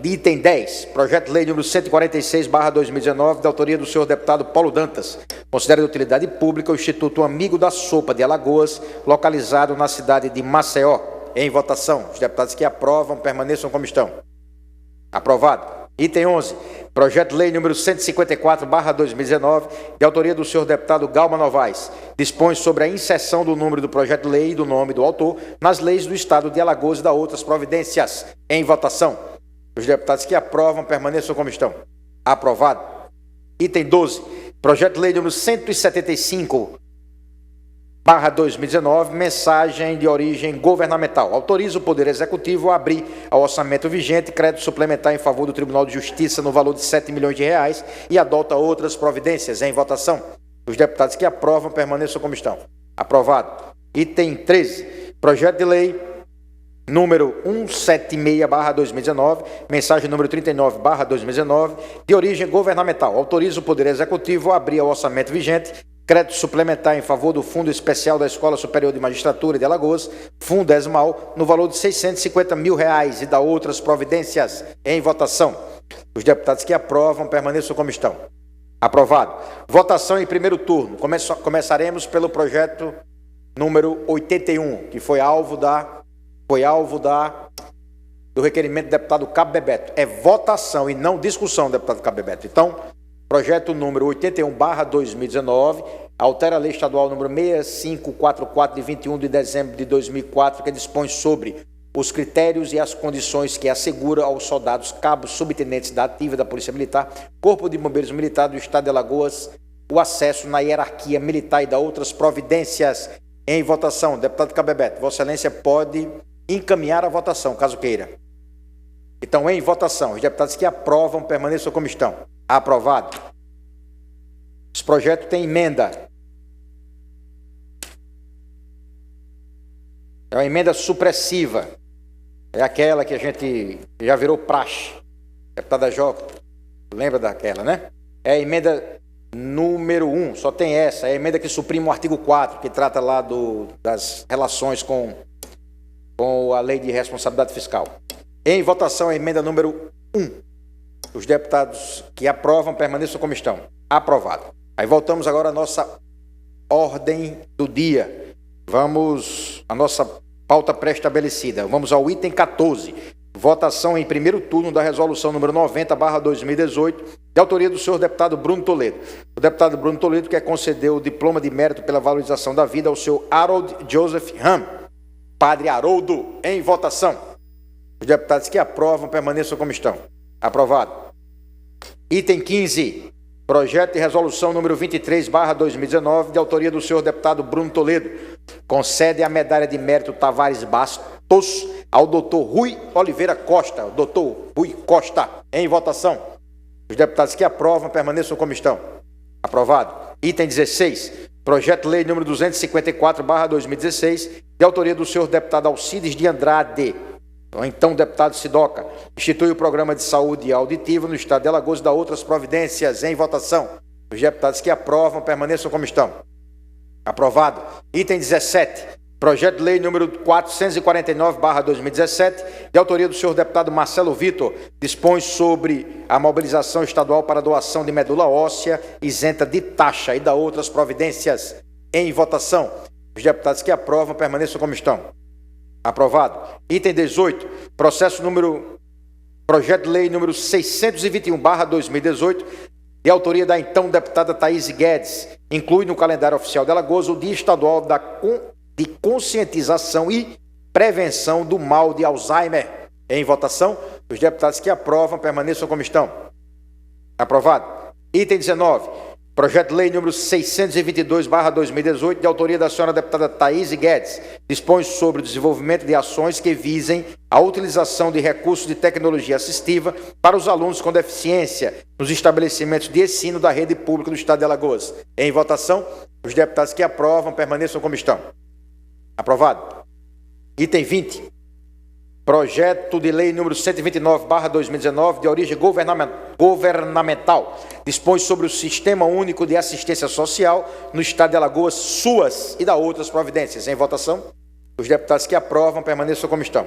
Item 10. Projeto de lei número 146/2019, de autoria do senhor deputado Paulo Dantas. Considera de utilidade pública o Instituto Amigo da Sopa de Alagoas, localizado na cidade de Maceió. Em votação. Os deputados que aprovam permaneçam como estão. Aprovado. Item 11. Projeto de lei número 154/2019, de autoria do senhor deputado Galma Novaes. Dispõe sobre a inserção do número do projeto de lei e do nome do autor nas leis do Estado de Alagoas e da outras providências. Em votação. Os deputados que aprovam permaneçam como estão. Aprovado. Item 12. Projeto de lei número 175/2019, mensagem de origem governamental. Autoriza o Poder Executivo a abrir ao orçamento vigente crédito suplementar em favor do Tribunal de Justiça no valor de R$7 milhões e adota outras providências. Em votação. Os deputados que aprovam permaneçam como estão. Aprovado. Item 13. Projeto de lei número 176/2019, mensagem número 39/2019, de origem governamental. Autoriza o Poder Executivo a abrir ao orçamento vigente crédito suplementar em favor do Fundo Especial da Escola Superior de Magistratura de Alagoas, Fundesmal, no valor de R$650 mil e da outras providências. Em votação. Os deputados que aprovam permaneçam como estão. Aprovado. Votação em primeiro turno. Começaremos pelo projeto número 81, que foi alvo do requerimento do deputado Cabo Bebeto. É votação e não discussão, deputado Cabo Bebeto. Então, projeto número 81/2019, altera a lei estadual número 6544, de 21 de dezembro de 2004, que dispõe sobre os critérios e as condições que assegura aos soldados, cabos, subtenentes da ativa da Polícia Militar, Corpo de Bombeiros Militar do Estado de Alagoas, o acesso na hierarquia militar e da outras providências. Em votação. Deputado Cabo Bebeto, Vossa Excelência pode encaminhar a votação, caso queira. Então, em votação, os deputados que aprovam permaneçam como estão. Aprovado. Esse projeto tem emenda. É uma emenda supressiva. É aquela que a gente já virou praxe. Deputada Joca, lembra daquela, né? É a emenda número 1, só tem essa. É a emenda que suprime o artigo 4, que trata lá das relações com a lei de responsabilidade fiscal. Em votação, a emenda número 1. Os deputados que aprovam permaneçam como estão. Aprovado. Aí voltamos agora à nossa ordem do dia. Vamos à nossa pauta pré-estabelecida. Vamos ao item 14. Votação em primeiro turno da resolução número 90/2018, de autoria do senhor deputado Bruno Toledo. O deputado Bruno Toledo quer conceder o diploma de mérito pela valorização da vida ao seu Harold Joseph Ram. Padre Haroldo, em votação. Os deputados que aprovam permaneçam como estão. Aprovado. Item 15. Projeto de resolução número 23/2019, de autoria do senhor deputado Bruno Toledo. Concede a medalha de mérito Tavares Bastos ao doutor Rui Oliveira Costa. O doutor Rui Costa, em votação. Os deputados que aprovam permaneçam como estão. Aprovado. Item 16. Projeto de lei número 254/2016, de autoria do senhor deputado Alcides de Andrade. Então, deputado Sidoca, institui o programa de saúde auditiva no estado de Alagoas e dá outras providências. Em votação. Os deputados que aprovam permaneçam como estão. Aprovado. Item 17. Projeto de lei número 449/2017, de autoria do senhor deputado Marcelo Vitor, dispõe sobre a mobilização estadual para doação de medula óssea isenta de taxa e dá outras providências. Em votação. Os deputados que aprovam permaneçam como estão. Aprovado. Item 18. Projeto de lei número 621/2018, de autoria da então deputada Thaís Guedes, inclui no calendário oficial de Alagoas o Dia Estadual de Conscientização e Prevenção do Mal de Alzheimer. Em votação. Os deputados que aprovam permaneçam como estão. Aprovado. Item 19. Projeto de lei número 622/2018, de autoria da senhora deputada Thaís Guedes, dispõe sobre o desenvolvimento de ações que visem a utilização de recursos de tecnologia assistiva para os alunos com deficiência nos estabelecimentos de ensino da rede pública do Estado de Alagoas. Em votação, os deputados que aprovam permaneçam como estão. Aprovado. Item 20. Projeto de lei número 129/2019, de origem governamental, dispõe sobre o Sistema Único de Assistência Social no Estado de Alagoas, SUAS, e da outras providências. Em votação, os deputados que aprovam permaneçam como estão.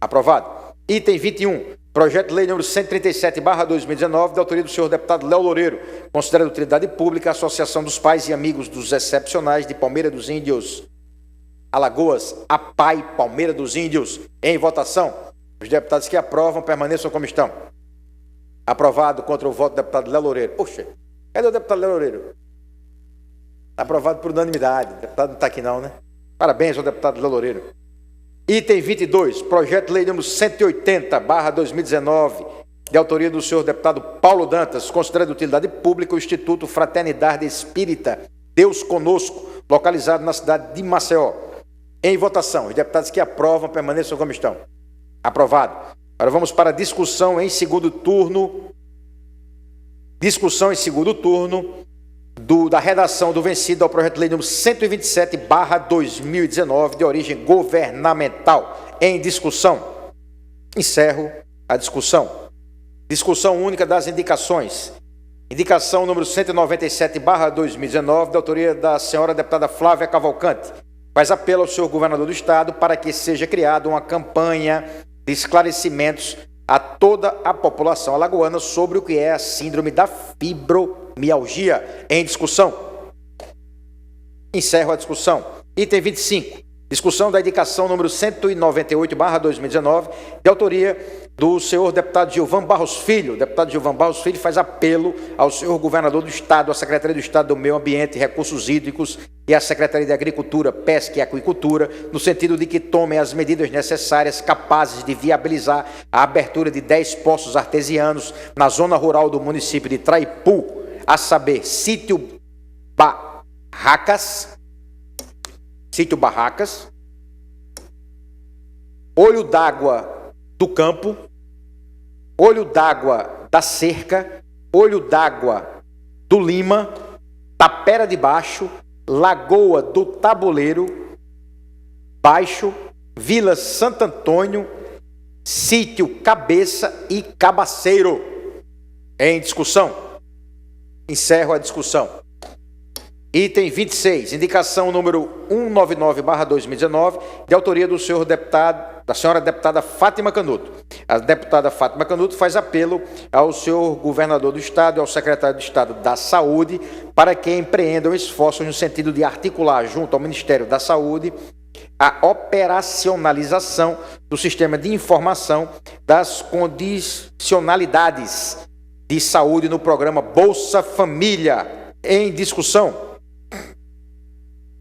Aprovado. Item 21. Projeto de lei número 137/2019, de autoria do senhor deputado Léo Loureiro, considera de utilidade pública a Associação dos Pais e Amigos dos Excepcionais de Palmeira dos Índios, Alagoas, APAI, Palmeira dos Índios. Em votação, os deputados que aprovam permaneçam como estão. Aprovado contra o voto do deputado Léo Loureiro. Poxa, cadê o deputado Léo Loureiro? Aprovado por unanimidade. O deputado não está aqui não, né? Parabéns ao deputado Léo Loureiro. Item 22, projeto de lei número 180/2019, de autoria do senhor deputado Paulo Dantas, considera de utilidade pública o Instituto Fraternidade Espírita Deus Conosco, localizado na cidade de Maceió. Em votação, os deputados que aprovam permaneçam como estão. Aprovado. Agora vamos para a discussão em segundo turno. Discussão em segundo turno da redação do vencido ao projeto de lei número 127/2019, de origem governamental. Em discussão. Encerro a discussão. Discussão única das indicações. Indicação número 197/2019, de autoria da senhora deputada Flávia Cavalcante. Faz apelo ao senhor governador do estado para que seja criada uma campanha de esclarecimentos a toda a população alagoana sobre o que é a síndrome da fibromialgia. Em discussão. Encerro a discussão. Item 25. Discussão da indicação número 198/2019, de autoria do senhor deputado Gilvan Barros Filho. O deputado Gilvan Barros Filho faz apelo ao senhor governador do estado, à Secretaria do Estado do Meio Ambiente e Recursos Hídricos e à Secretaria de Agricultura, Pesca e Aquicultura, no sentido de que tomem as medidas necessárias capazes de viabilizar a abertura de 10 poços artesianos na zona rural do município de Traipu, a saber, Sítio Barracas, Olho d'Água do Campo, Olho d'Água da Cerca, Olho d'Água do Lima, Tapera de Baixo, Lagoa do Tabuleiro Baixo, Vila Santo Antônio, Sítio Cabeça e Cabaceiro. Em discussão. Encerro a discussão. Item 26, indicação número 199/2019, de autoria do senhor deputado, da senhora deputada Fátima Canuto. A deputada Fátima Canuto faz apelo ao senhor governador do estado e ao secretário de Estado da Saúde para que empreendam esforços no sentido de articular junto ao Ministério da Saúde a operacionalização do sistema de informação das condicionalidades de saúde no programa Bolsa Família. Em discussão.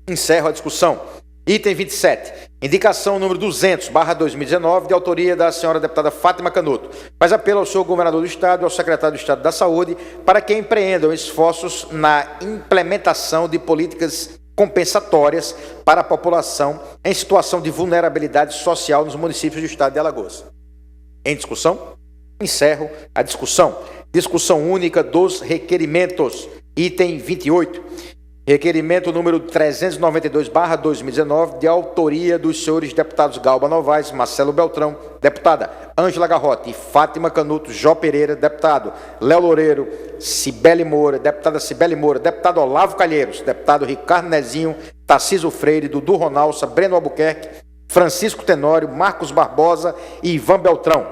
Encerro a discussão. Item 27. Indicação número 200/2019, de autoria da senhora deputada Fátima Canuto. Faz apelo ao senhor governador do estado e ao secretário do Estado da Saúde para que empreendam esforços na implementação de políticas compensatórias para a população em situação de vulnerabilidade social nos municípios do estado de Alagoas. Em discussão. Encerro a discussão. Discussão única dos requerimentos. Item 28. Requerimento número 392/2019, de autoria dos senhores deputados Galba Novaes, Marcelo Beltrão, deputada Ângela Garrote e Fátima Canuto, Jó Pereira, deputado Léo Loureiro, Cibele Moura, deputada Cibele Moura, deputado Olavo Calheiros, deputado Ricardo Nezinho, Tarciso Freire, Dudu Ronalça, Breno Albuquerque, Francisco Tenório, Marcos Barbosa e Ivan Beltrão.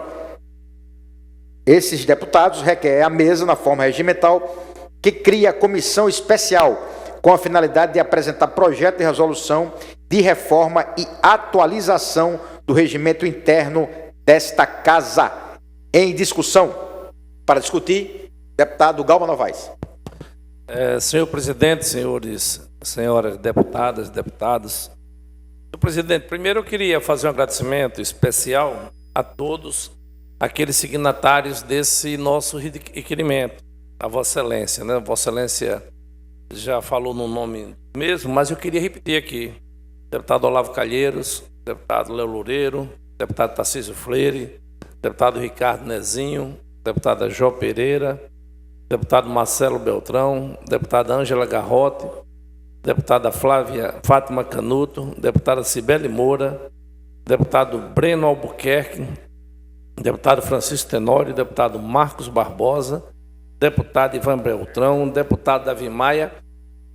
Esses deputados requerem à mesa, na forma regimental, que cria a comissão especial com a finalidade de apresentar projeto de resolução de reforma e atualização do regimento interno desta casa. Em discussão. Para discutir, deputado Galba Novaes. Senhor presidente, senhoras deputadas e deputados. Senhor presidente, primeiro eu queria fazer um agradecimento especial a todos aqueles signatários desse nosso requerimento. a Vossa Excelência, né? Vossa Excelência já falou no nome mesmo, mas eu queria repetir aqui. Deputado Olavo Calheiros, deputado Léo Loureiro, deputado Tarcísio Freire, deputado Ricardo Nezinho, deputada Jó Pereira, deputado Marcelo Beltrão, deputada Ângela Garrote, deputada Fátima Canuto, deputada Cibele Moura, deputado Breno Albuquerque, deputado Francisco Tenório, deputado Marcos Barbosa, deputado Ivan Beltrão, deputado Davi Maia,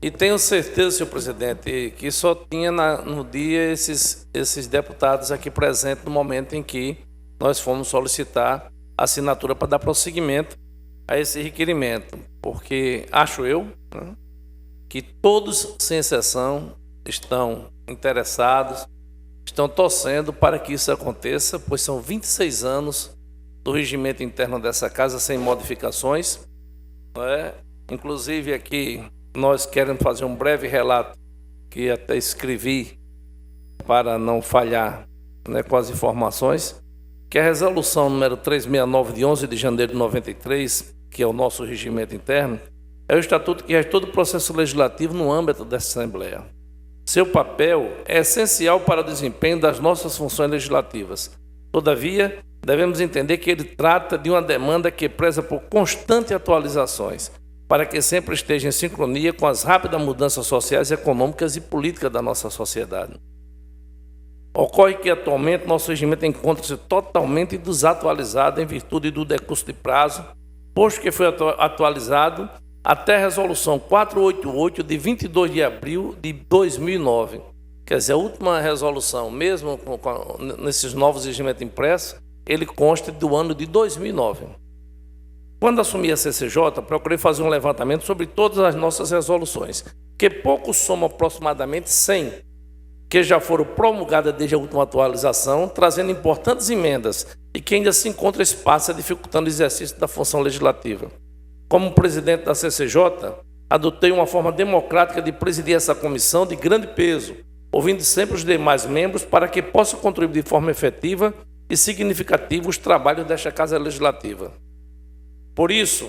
e tenho certeza, senhor presidente, que só tinha no dia esses deputados aqui presentes no momento em que nós fomos solicitar a assinatura para dar prosseguimento a esse requerimento, porque acho eu, né, que todos, sem exceção, estão interessados, estão torcendo para que isso aconteça, pois são 26 anos do regimento interno dessa casa sem modificações, né? Inclusive aqui nós queremos fazer um breve relato que até escrevi para não falhar, né, com as informações, que a resolução número 369 de 11 de janeiro de 93, que é o nosso regimento interno, é o estatuto que rege todo o processo legislativo no âmbito dessa Assembleia. Seu papel é essencial para o desempenho das nossas funções legislativas. Todavia, devemos entender que ele trata de uma demanda que preza por constantes atualizações, para que sempre esteja em sincronia com as rápidas mudanças sociais, econômicas e políticas da nossa sociedade. Ocorre que atualmente nosso regimento encontra-se totalmente desatualizado em virtude do decurso de prazo, posto que foi atualizado até a resolução 488 de 22 de abril de 2009. Quer dizer, a última resolução, mesmo nesses novos regimentos impressos, ele consta do ano de 2009. Quando assumi a CCJ, procurei fazer um levantamento sobre todas as nossas resoluções, que pouco somam aproximadamente 100, que já foram promulgadas desde a última atualização, trazendo importantes emendas e que ainda se encontra espaço dificultando o exercício da função legislativa. Como presidente da CCJ, adotei uma forma democrática de presidir essa comissão de grande peso, ouvindo sempre os demais membros para que possam contribuir de forma efetiva e significativa os trabalhos desta Casa Legislativa. Por isso,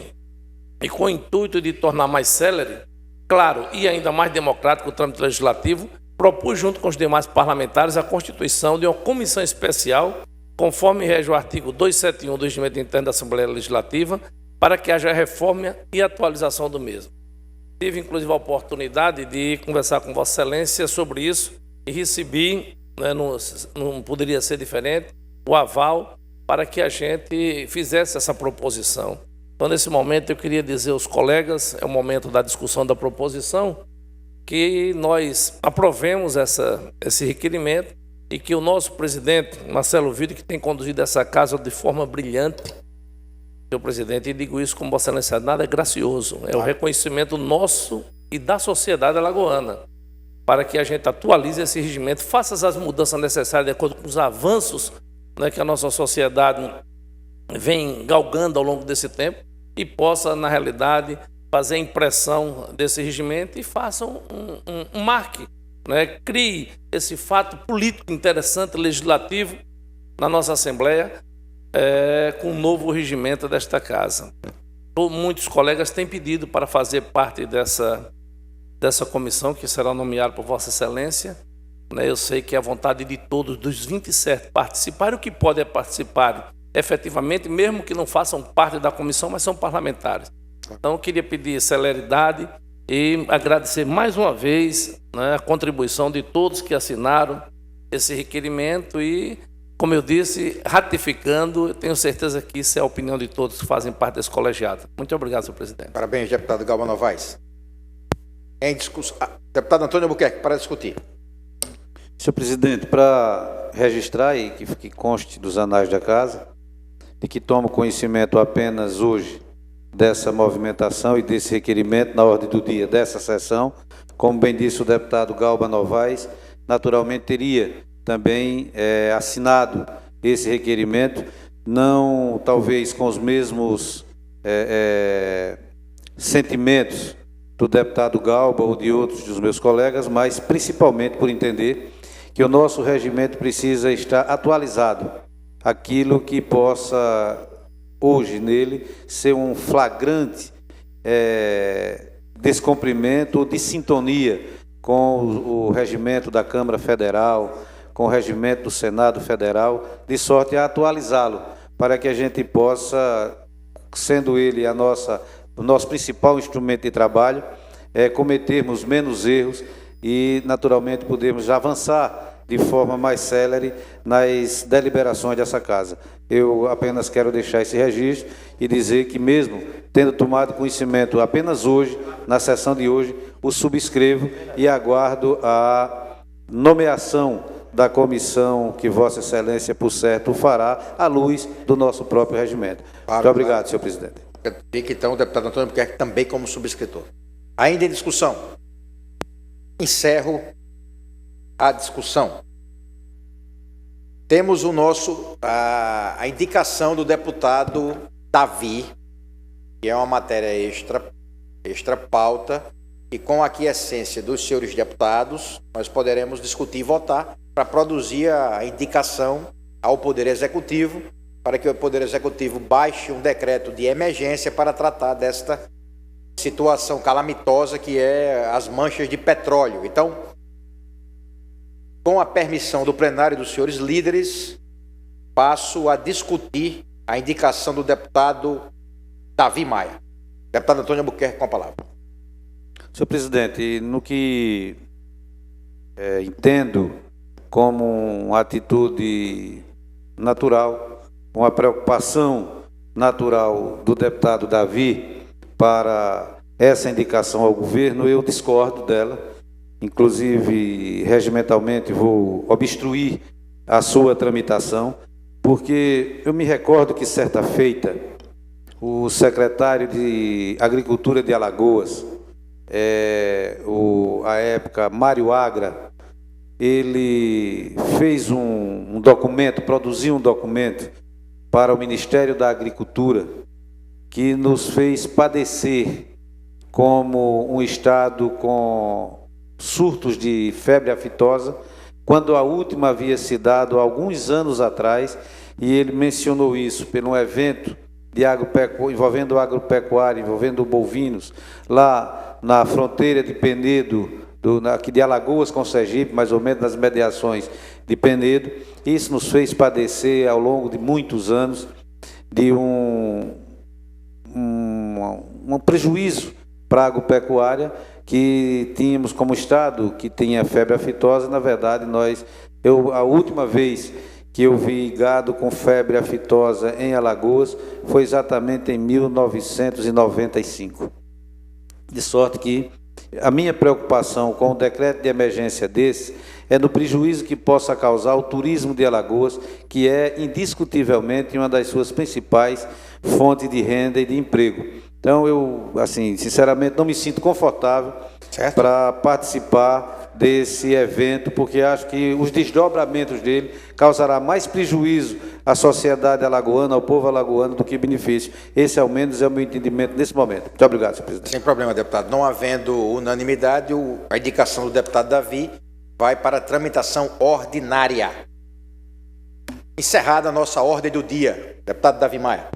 e com o intuito de tornar mais célere, claro, e ainda mais democrático o trâmite legislativo, propus junto com os demais parlamentares a constituição de uma comissão especial, conforme rege o artigo 271 do Regimento Interno da Assembleia Legislativa, para que haja reforma e atualização do mesmo. Tive, inclusive, a oportunidade de conversar com Vossa Excelência sobre isso e recebi, né, não poderia ser diferente, o aval para que a gente fizesse essa proposição. Então, nesse momento, eu queria dizer aos colegas, é o momento da discussão da proposição, que nós aprovemos esse requerimento e que o nosso presidente, Marcelo Vido, que tem conduzido essa casa de forma brilhante, senhor presidente, e digo isso com Vossa Excelência, nada é gracioso, é o reconhecimento nosso e da sociedade alagoana, para que a gente atualize esse regimento, faça as mudanças necessárias de acordo com os avanços, né, que a nossa sociedade vem galgando ao longo desse tempo e possa, na realidade, fazer a impressão desse regimento e faça um marque, né, crie esse fato político interessante, legislativo, na nossa Assembleia, com o novo regimento desta casa. Muitos colegas têm pedido para fazer parte dessa comissão, que será nomeada por Vossa Excelência. Eu sei que é a vontade de todos, dos 27 participarem, o que podem participar efetivamente, mesmo que não façam parte da comissão, mas são parlamentares. Então, eu queria pedir celeridade e agradecer mais uma vez, né, a contribuição de todos que assinaram esse requerimento e, como eu disse, ratificando, eu tenho certeza que isso é a opinião de todos que fazem parte desse colegiado. Muito obrigado, senhor presidente. Parabéns, deputado Galba Novaes. Em discussão, deputado Antônio Albuquerque, para discutir. Senhor presidente, para registrar e que conste dos anais da casa, e que tomo conhecimento apenas hoje dessa movimentação e desse requerimento na ordem do dia dessa sessão, como bem disse o deputado Galba Novaes, naturalmente teria também assinado esse requerimento, não talvez com os mesmos sentimentos do deputado Galba ou de outros dos meus colegas, mas principalmente por entender que o nosso regimento precisa estar atualizado, aquilo que possa hoje nele ser um flagrante descumprimento ou de sintonia com o regimento da Câmara Federal, com o regimento do Senado Federal, de sorte a atualizá-lo, para que a gente possa, sendo ele o nosso principal instrumento de trabalho, cometermos menos erros e, naturalmente, podermos avançar de forma mais célere nas deliberações dessa casa. Eu apenas quero deixar esse registro e dizer que, mesmo tendo tomado conhecimento apenas hoje, na sessão de hoje, o subscrevo e aguardo a nomeação da comissão que Vossa Excelência, por certo, fará à luz do nosso próprio regimento. Muito obrigado, senhor presidente. Fica, então, o deputado Antônio Albuquerque também como subscritor. Ainda em discussão. Encerro a discussão. Temos a indicação do deputado Davi, que é uma matéria extra pauta, e com a aquiescência dos senhores deputados, nós poderemos discutir e votar para produzir a indicação ao Poder Executivo, para que o Poder Executivo baixe um decreto de emergência para tratar desta situação calamitosa que é as manchas de petróleo. Então, com a permissão do plenário e dos senhores líderes, passo a discutir a indicação do deputado Davi Maia. Deputado Antônio Albuquerque, com a palavra. Senhor presidente, no que entendo como uma atitude natural, uma preocupação natural do deputado Davi para essa indicação ao governo, eu discordo dela. Inclusive, regimentalmente, vou obstruir a sua tramitação, porque eu me recordo que, certa feita, o secretário de Agricultura de Alagoas, à época, Mário Agra, ele fez um documento, produziu um documento para o Ministério da Agricultura, que nos fez padecer como um estado com surtos de febre aftosa, quando a última havia se dado alguns anos atrás, e ele mencionou isso por um evento envolvendo agropecuária, envolvendo bovinos, lá na fronteira de Penedo, aqui de Alagoas com Sergipe, mais ou menos nas mediações de Penedo. Isso nos fez padecer ao longo de muitos anos de um prejuízo para a agropecuária, que tínhamos como estado que tinha febre aftosa. Na verdade, a última vez que eu vi gado com febre aftosa em Alagoas foi exatamente em 1995. De sorte que a minha preocupação com o decreto de emergência desse é no prejuízo que possa causar o turismo de Alagoas, que é indiscutivelmente uma das suas principais fontes de renda e de emprego. Então, eu, sinceramente, não me sinto confortável para participar desse evento, porque acho que os desdobramentos dele causará mais prejuízo à sociedade alagoana, ao povo alagoano, do que benefício. Esse, ao menos, é o meu entendimento nesse momento. Muito obrigado, senhor presidente. Sem problema, deputado. Não havendo unanimidade, a indicação do deputado Davi vai para a tramitação ordinária. Encerrada a nossa ordem do dia. Deputado Davi Maia.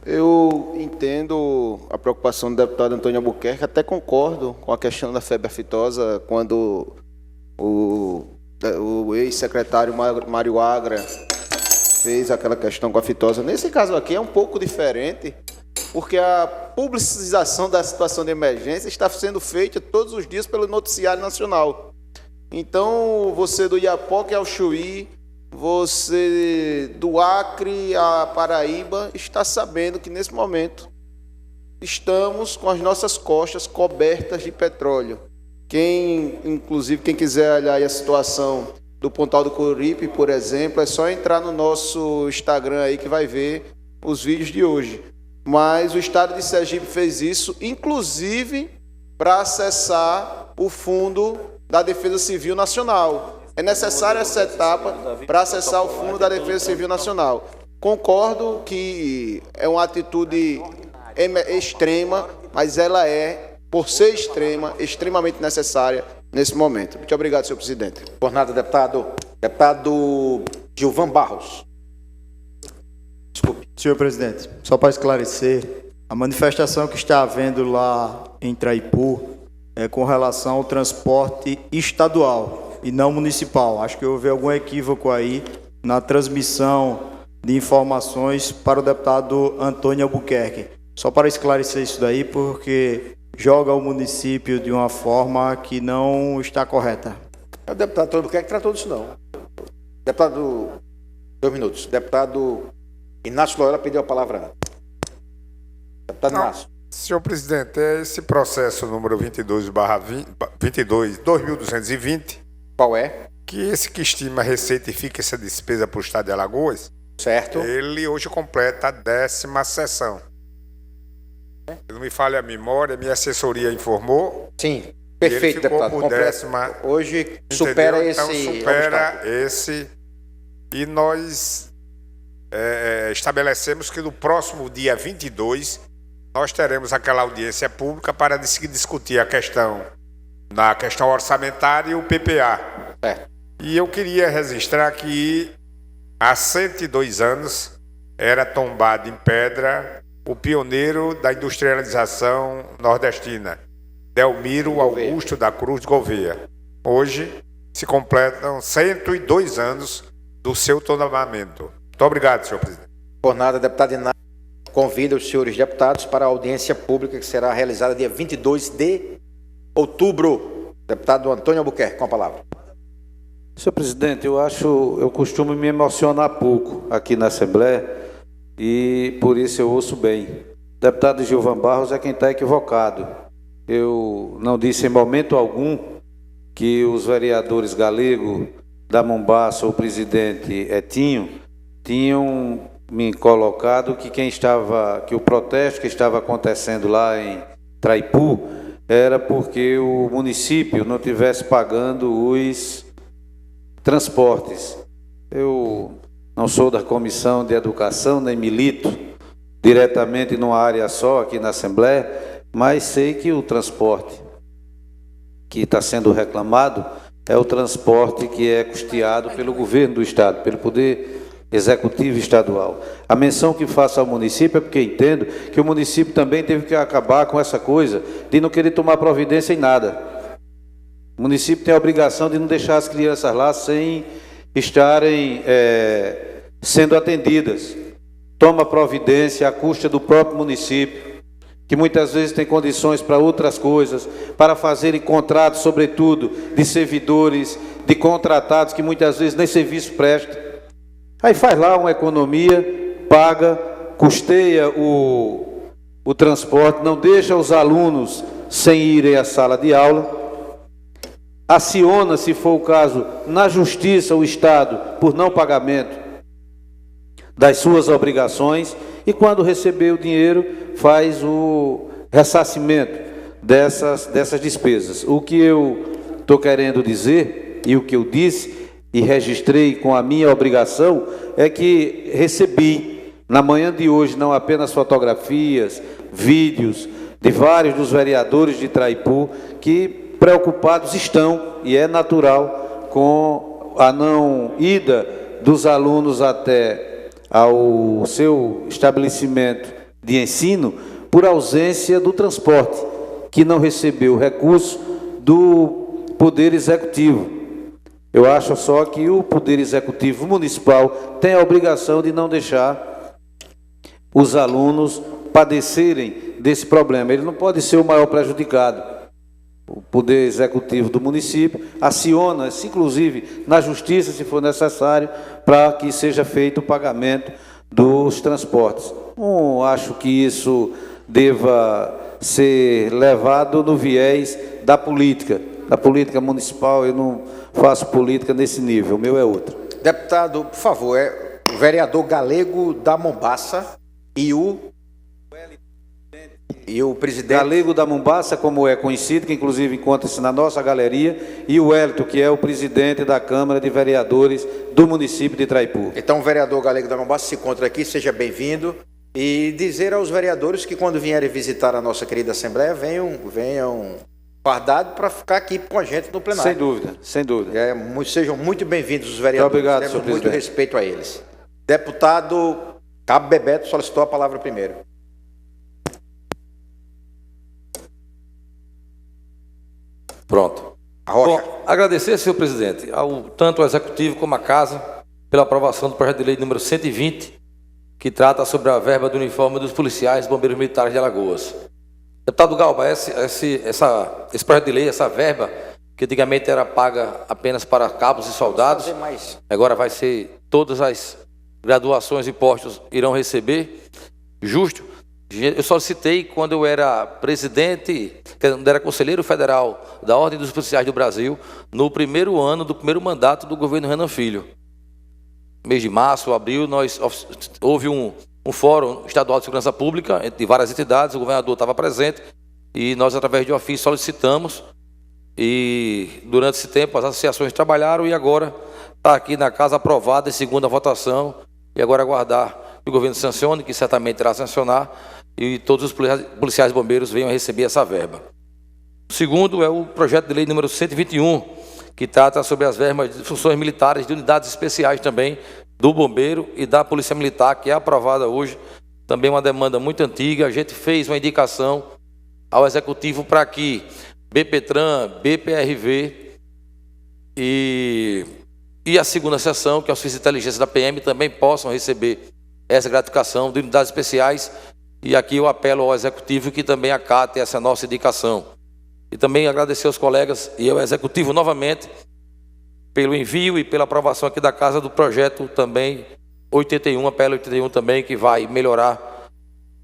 Eu entendo a preocupação do deputado Antônio Albuquerque, até concordo com a questão da febre aftosa, quando o ex-secretário Mário Agra fez aquela questão com a aftosa. Nesse caso aqui é um pouco diferente, porque a publicização da situação de emergência está sendo feita todos os dias pelo noticiário nacional. Então, você do Iapoque ao Chuí, você do Acre a Paraíba, está sabendo que nesse momento estamos com as nossas costas cobertas de petróleo. Inclusive, quem quiser olhar aí a situação do Pontal do Coruripe, por exemplo, é só entrar no nosso Instagram aí que vai ver os vídeos de hoje. Mas o estado de Sergipe fez isso, inclusive para acessar o Fundo da Defesa Civil Nacional. É necessária essa etapa para acessar o Fundo da Defesa Civil Nacional. Concordo que é uma atitude extrema, mas ela é, por ser extrema, extremamente necessária nesse momento. Muito obrigado, senhor presidente. Por nada, deputado. Deputado Gilvan Barros. Desculpe. Senhor presidente, só para esclarecer, A manifestação que está havendo lá em Traipu é com relação ao transporte estadual e não municipal. Acho que houve algum equívoco aí na transmissão de informações para o deputado Antônio Albuquerque. Só para esclarecer isso daí, porque joga o município de uma forma que não está correta. O deputado Antônio Albuquerque tratou disso não. Deputado, 2 minutos. Deputado Inácio Loyola pediu a palavra. Deputado Inácio. Senhor presidente, é esse processo número 22/2220. Qual é? Que esse que estima a receita e fica essa despesa para o estado de Alagoas. Certo. Ele hoje completa a 10ª sessão. Se não me falha a memória, minha assessoria informou. Sim, perfeito, deputado. Hoje supera esse. Então supera esse. E nós estabelecemos que no próximo dia 22 nós teremos aquela audiência pública para discutir a questão orçamentária e o PPA. E eu queria registrar que há 102 anos era tombado em pedra o pioneiro da industrialização nordestina, Delmiro Augusto da Cruz de Gouveia. Hoje se completam 102 anos do seu tombamento. Muito obrigado, senhor presidente. Por nada, deputado Inácio convida os senhores deputados para a audiência pública que será realizada dia 22 de outubro. Deputado Antônio Albuquerque, com a palavra. Senhor presidente, eu costumo me emocionar pouco aqui na Assembleia e por isso eu ouço bem. O deputado Gilvan Barros é quem está equivocado. Eu não disse em momento algum que os vereadores Galego, da Mombaça, o presidente Etinho, tinham me colocado que o protesto que estava acontecendo lá em Traipu era porque o município não estivesse pagando os transportes. Eu não sou da Comissão de Educação, nem milito diretamente numa área só aqui na Assembleia, mas sei que o transporte que está sendo reclamado é o transporte que é custeado pelo governo do Estado, pelo Poder Executivo Estadual. A menção que faço ao município é porque entendo que o município também teve que acabar com essa coisa de não querer tomar providência em nada. O município tem a obrigação de não deixar as crianças lá sem estarem sendo atendidas. Toma providência à custa do próprio município, que muitas vezes tem condições para outras coisas, para fazerem contratos, sobretudo, de servidores, de contratados, que muitas vezes nem serviço prestam. Aí faz lá uma economia, paga, custeia o transporte, não deixa os alunos sem irem à sala de aula, aciona, se for o caso, na justiça o Estado por não pagamento das suas obrigações e quando receber o dinheiro faz o ressarcimento dessas despesas. O que eu estou querendo dizer e o que eu disse e registrei com a minha obrigação é que recebi na manhã de hoje não apenas fotografias, vídeos de vários dos vereadores de Traipu que preocupados estão, e é natural, com a não ida dos alunos até ao seu estabelecimento de ensino por ausência do transporte, que não recebeu recurso do Poder Executivo. Eu acho só que o Poder Executivo Municipal tem a obrigação de não deixar os alunos padecerem desse problema. Ele não pode ser o maior prejudicado. O Poder Executivo do município aciona-se, inclusive, na Justiça, se for necessário, para que seja feito o pagamento dos transportes. Não acho que isso deva ser levado no viés da política municipal. Eu não faço política nesse nível, o meu é outro. Deputado, por favor, o vereador Galego da Mombaça e o presidente... Galego da Mombaça, como é conhecido, que inclusive encontra-se na nossa galeria, e o Hélito, que é o presidente da Câmara de Vereadores do município de Traipu. Então o vereador Galego da Mombaça se encontra aqui, seja bem-vindo, e dizer aos vereadores que quando vierem visitar a nossa querida Assembleia, venham fardados para ficar aqui com a gente no plenário. Sem dúvida, sem dúvida. Sejam muito bem-vindos os vereadores. Muito obrigado, temos senhor muito presidente. respeito a eles. Deputado Cabo Bebeto solicitou a palavra primeiro. Pronto. Rocha. Bom, agradecer, senhor presidente, tanto ao Executivo como à Casa, pela aprovação do projeto de lei número 120, que trata sobre a verba do uniforme dos policiais bombeiros militares de Alagoas. Deputado Galba, esse projeto de lei, essa verba, que antigamente era paga apenas para cabos e soldados, agora vai ser todas as graduações e postos irão receber, justo. Eu solicitei quando eu era presidente, quando era conselheiro federal da Ordem dos Policiais do Brasil, no primeiro ano do primeiro mandato do governo Renan Filho. Mês de março, abril, houve um fórum estadual de segurança pública de várias entidades, o governador estava presente e nós, através de ofício, solicitamos e durante esse tempo as associações trabalharam e agora está aqui na casa aprovada em segunda votação e agora aguardar que o governo sancione, que certamente irá sancionar, e todos os policiais bombeiros venham a receber essa verba. O segundo é o projeto de lei número 121, que trata sobre as verbas de funções militares de unidades especiais também do bombeiro e da polícia militar, que é aprovada hoje, também uma demanda muito antiga. A gente fez uma indicação ao Executivo para que BPTran, BPRV e a segunda seção, que é o Serviço de Inteligência da PM, também possam receber essa gratificação de unidades especiais. E aqui eu apelo ao Executivo que também acate essa nossa indicação. E também agradecer aos colegas e ao Executivo novamente pelo envio e pela aprovação aqui da Casa do projeto também 81, a PL 81 também, que vai melhorar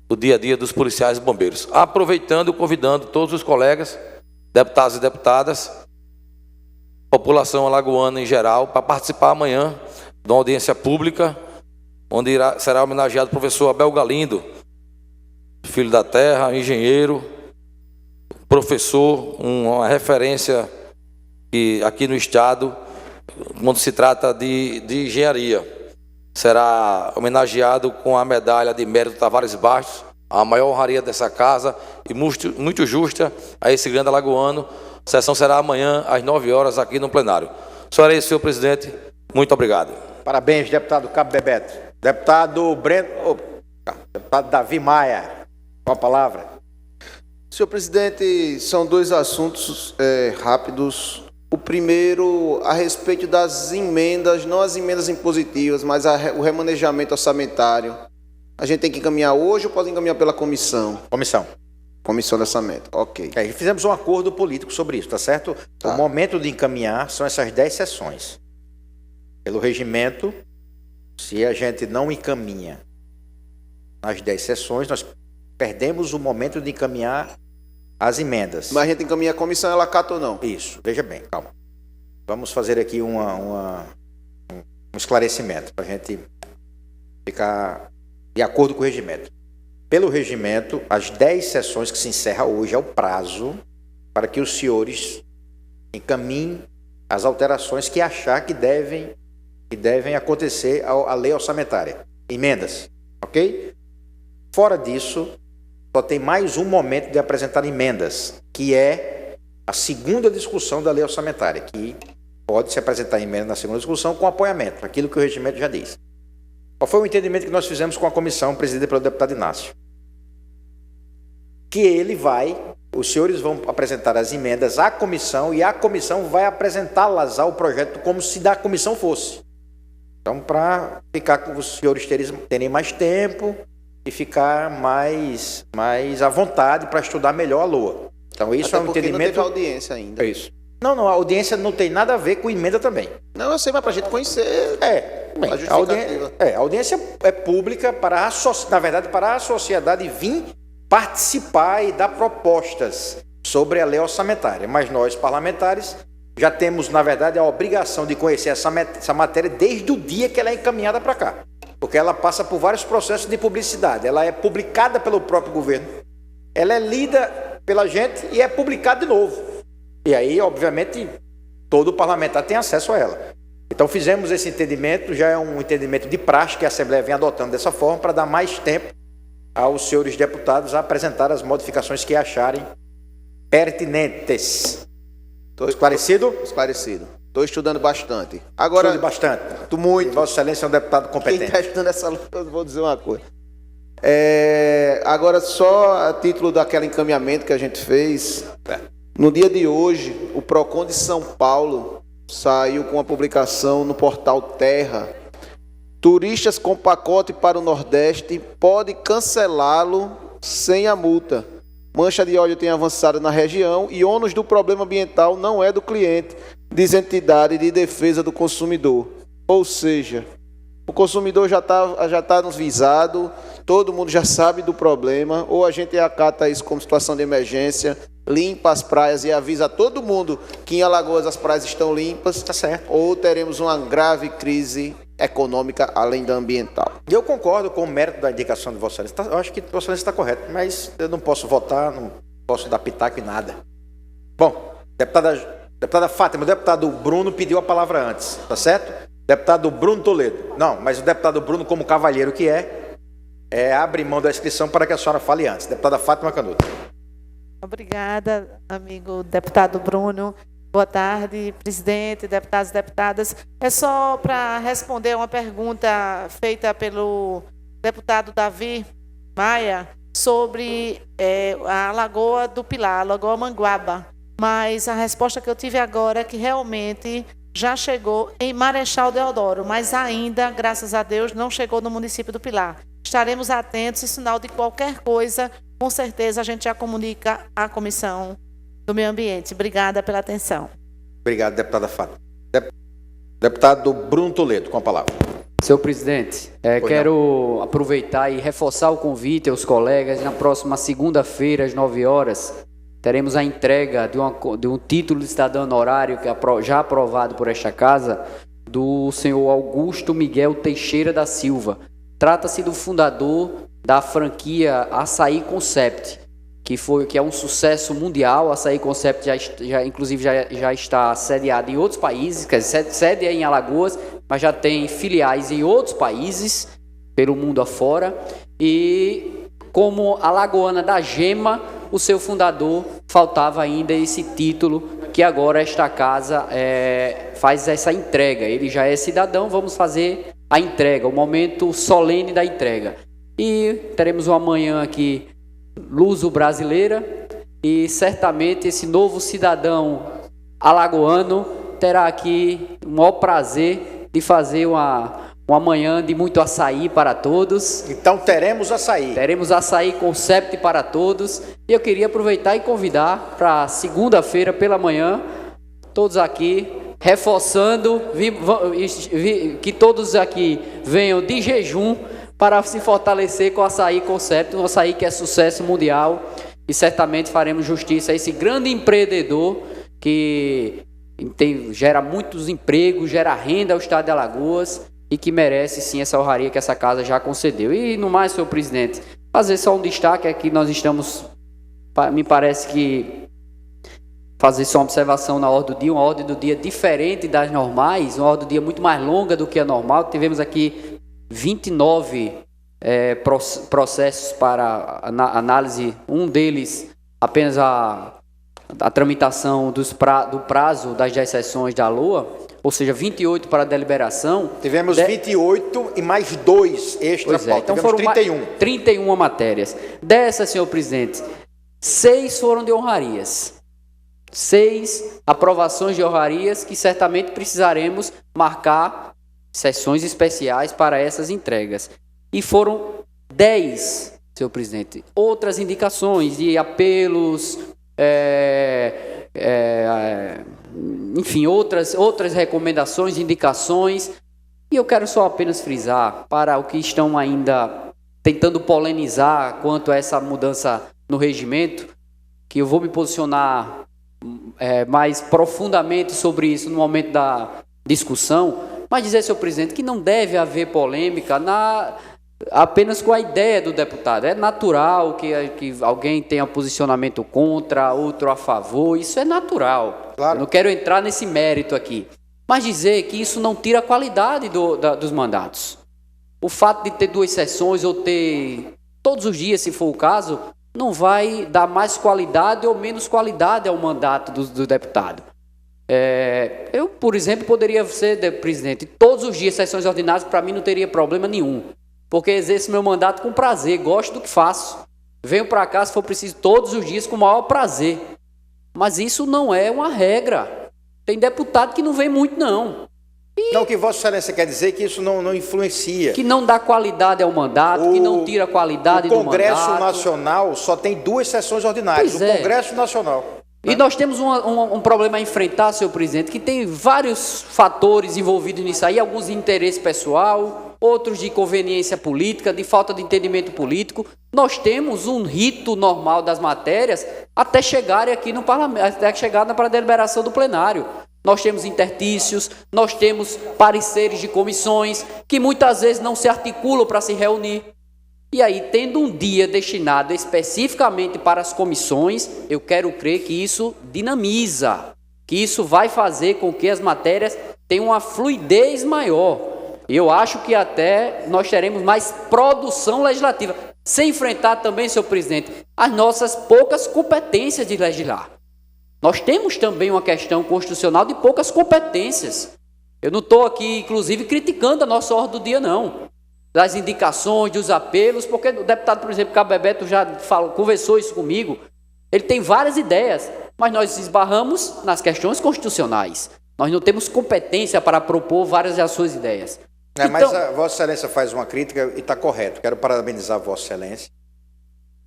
o dia a dia dos policiais e bombeiros. Aproveitando e convidando todos os colegas, deputados e deputadas, população alagoana em geral, para participar amanhã de uma audiência pública, onde será homenageado o professor Abel Galindo, filho da terra, engenheiro, professor, uma referência aqui no Estado, quando se trata de engenharia. Será homenageado com a medalha de mérito Tavares Bastos, a maior honraria dessa casa e muito justa a esse grande alagoano. A sessão será amanhã às 9 horas aqui no plenário. Só era isso, senhor presidente. Muito obrigado. Parabéns, deputado Cabo Bebeto. Deputado deputado Davi Maia, com a palavra. Senhor presidente, são dois assuntos rápidos. O primeiro, a respeito das emendas, não as emendas impositivas, mas o remanejamento orçamentário. A gente tem que encaminhar hoje ou pode encaminhar pela comissão? Comissão. Comissão de orçamento, ok. Fizemos um acordo político sobre isso, tá certo? Tá. O momento de encaminhar são essas 10 sessões. Pelo regimento, se a gente não encaminha nas 10 sessões, nós perdemos o momento de encaminhar as emendas. Mas a gente encaminha a comissão, ela cata ou não? Isso, veja bem, calma. Vamos fazer aqui um esclarecimento, para a gente ficar de acordo com o regimento. Pelo regimento, as 10 sessões que se encerra hoje é o prazo para que os senhores encaminhem as alterações que achar que devem acontecer à lei orçamentária. Emendas, ok? Fora disso, só tem mais um momento de apresentar emendas, que é a segunda discussão da lei orçamentária, que pode se apresentar emenda na segunda discussão com apoiamento, aquilo que o regimento já diz. Qual foi o entendimento que nós fizemos com a comissão presidida pelo deputado Inácio? Que os senhores vão apresentar as emendas à comissão e a comissão vai apresentá-las ao projeto como se da comissão fosse. Então, para ficar com os senhores terem mais tempo e ficar mais à vontade para estudar melhor a LOA. Então, isso até é um entendimento... não teve audiência ainda. É isso. Não, a audiência não tem nada a ver com emenda também. Não, eu sei, mas para a gente conhecer... A audiência é pública para a sociedade vir participar e dar propostas sobre a lei orçamentária. Mas nós, parlamentares, já temos, na verdade, a obrigação de conhecer essa matéria desde o dia que ela é encaminhada para cá. Porque ela passa por vários processos de publicidade. Ela é publicada pelo próprio governo, ela é lida pela gente e é publicada de novo. E aí, obviamente, todo parlamentar tem acesso a ela. Então, fizemos esse entendimento, já é um entendimento de praxe que a Assembleia vem adotando dessa forma para dar mais tempo aos senhores deputados a apresentar as modificações que acharem pertinentes. Esclarecido? Esclarecido. Estou estudando bastante. Agora, estude bastante. Muito. Vossa Excelência é um deputado competente. Quem está estudando essa luta, eu vou dizer uma coisa. Agora, só a título daquele encaminhamento que a gente fez, No dia de hoje, o PROCON de São Paulo saiu com uma publicação no portal Terra. Turistas com pacote para o Nordeste pode cancelá-lo sem a multa. Mancha de óleo tem avançado na região e ônus do problema ambiental não é do cliente, diz entidade de defesa do consumidor. Ou seja, o consumidor já tá nos visado, todo mundo já sabe do problema, ou a gente acata isso como situação de emergência, limpa as praias e avisa todo mundo que em Alagoas as praias estão limpas, tá certo, ou teremos uma grave crise econômica além da ambiental. Eu concordo com o mérito da indicação de Vossa Excelência. Eu acho que Vossa Excelência está correto, mas eu não posso votar, não posso dar pitaco em nada. Bom, deputada Fátima, o deputado Bruno pediu a palavra antes, tá certo? Deputado Bruno Toledo. Não, mas o deputado Bruno, como cavalheiro que abre mão da inscrição para que a senhora fale antes. Deputada Fátima Canuto. Obrigada, amigo deputado Bruno. Boa tarde, presidente, deputados e deputadas. É só para responder uma pergunta feita pelo deputado Davi Maia sobre a Lagoa do Pilar, a Lagoa Manguaba. Mas a resposta que eu tive agora é que realmente já chegou em Marechal Deodoro, mas ainda, graças a Deus, não chegou no município do Pilar. Estaremos atentos e, sinal de qualquer coisa, com certeza a gente já comunica à Comissão do Meio Ambiente. Obrigada pela atenção. Obrigado, deputada Fátima. Deputado Bruno Toledo, com a palavra. Senhor presidente, quero aproveitar e reforçar o convite aos colegas. Na próxima segunda-feira, às 9 horas, teremos a entrega de um título de cidadão honorário, que é já aprovado por esta casa, do senhor Augusto Miguel Teixeira da Silva. Trata-se do fundador da franquia Açaí Concept, que é um sucesso mundial. A Açaí Concept inclusive já está sediado em outros países, quer dizer, sede é em Alagoas, mas já tem filiais em outros países, pelo mundo afora. E como alagoana da Gema, o seu fundador, faltava ainda esse título, que agora esta casa faz essa entrega. Ele já é cidadão, vamos fazer a entrega, o momento solene da entrega. E teremos uma manhã aqui luso-brasileira, e certamente esse novo cidadão alagoano terá aqui o maior prazer de fazer uma manhã de muito açaí para todos. Então teremos açaí. Teremos Açaí Concept para todos. E eu queria aproveitar e convidar para segunda-feira pela manhã, todos aqui, reforçando, que todos aqui venham de jejum para se fortalecer com o Açaí Concept, um açaí que é sucesso mundial, e certamente faremos justiça a esse grande empreendedor que gera muitos empregos, gera renda ao estado de Alagoas e que merece sim essa honraria que essa casa já concedeu. E no mais, senhor presidente, fazer só um destaque aqui, nós estamos, me parece que fazer só uma observação na ordem do dia, uma ordem do dia diferente das normais, uma ordem do dia muito mais longa do que a normal. Tivemos aqui 29 processos para análise, um deles apenas a tramitação do prazo das 10 sessões da LOA, ou seja, 28 para a deliberação. Tivemos 28 e mais 2 extra pauta, então tivemos foram 31 matérias. Dessas, senhor presidente, 6 foram de honrarias. 6 aprovações de honrarias que certamente precisaremos marcar sessões especiais para essas entregas. E foram 10, senhor presidente, outras indicações de apelos, enfim, outras recomendações, indicações. E eu quero só apenas frisar para o que estão ainda tentando polemizar quanto a essa mudança no regimento, que eu vou me posicionar mais profundamente sobre isso no momento da discussão, mas dizer, senhor presidente, que não deve haver polêmica apenas com a ideia do deputado. É natural que alguém tenha posicionamento contra, outro a favor, isso é natural. Claro. Eu não quero entrar nesse mérito aqui. Mas dizer que isso não tira a qualidade dos mandatos. O fato de ter 2 sessões ou ter todos os dias, se for o caso, não vai dar mais qualidade ou menos qualidade ao mandato do deputado. Eu, por exemplo, poderia ser presidente todos os dias, sessões ordinárias, para mim não teria problema nenhum, porque exerço meu mandato com prazer, gosto do que faço. Venho para cá, se for preciso, todos os dias com o maior prazer. Mas isso não é uma regra. Tem deputado que não vem muito, não. Então, o que Vossa Excelência quer dizer é que isso não influencia. Que não dá qualidade ao mandato, que não tira a qualidade do mandato. O Congresso Nacional só tem 2 sessões ordinárias. Pois o é. Congresso Nacional. E nós temos um problema a enfrentar, senhor presidente, que tem vários fatores envolvidos nisso aí, alguns de interesse pessoal, outros de conveniência política, de falta de entendimento político. Nós temos um rito normal das matérias até chegarem aqui no parlamento, até chegar para a deliberação do plenário. Nós temos intertícios, nós temos pareceres de comissões, que muitas vezes não se articulam para se reunir. E aí, tendo um dia destinado especificamente para as comissões, eu quero crer que isso dinamiza, que isso vai fazer com que as matérias tenham uma fluidez maior. E eu acho que até nós teremos mais produção legislativa, sem enfrentar também, senhor presidente, as nossas poucas competências de legislar. Nós temos também uma questão constitucional de poucas competências. Eu não estou aqui, inclusive, criticando a nossa ordem do dia, não. Das indicações, dos apelos, porque o deputado, por exemplo, Cabo Bebeto já conversou isso comigo. Ele tem várias ideias, mas nós esbarramos nas questões constitucionais. Nós não temos competência para propor várias das suas ideias. Então, mas a Vossa Excelência faz uma crítica e está correto. Quero parabenizar a Vossa Excelência,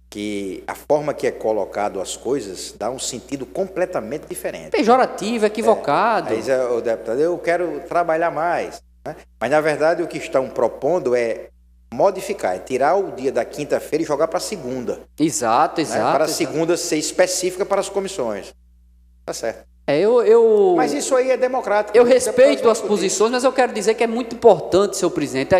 que a forma que é colocado as coisas dá um sentido completamente diferente. Pejorativo, equivocado. Aí o deputado, eu quero trabalhar mais. Né? Mas, na verdade, o que estão propondo é modificar, é tirar o dia da quinta-feira e jogar para a segunda. Exato, exato. Né? Para a segunda ser específica para as comissões. Tá certo. Mas isso aí é democrático. Eu respeito as posições, mas eu quero dizer que é muito importante, senhor presidente,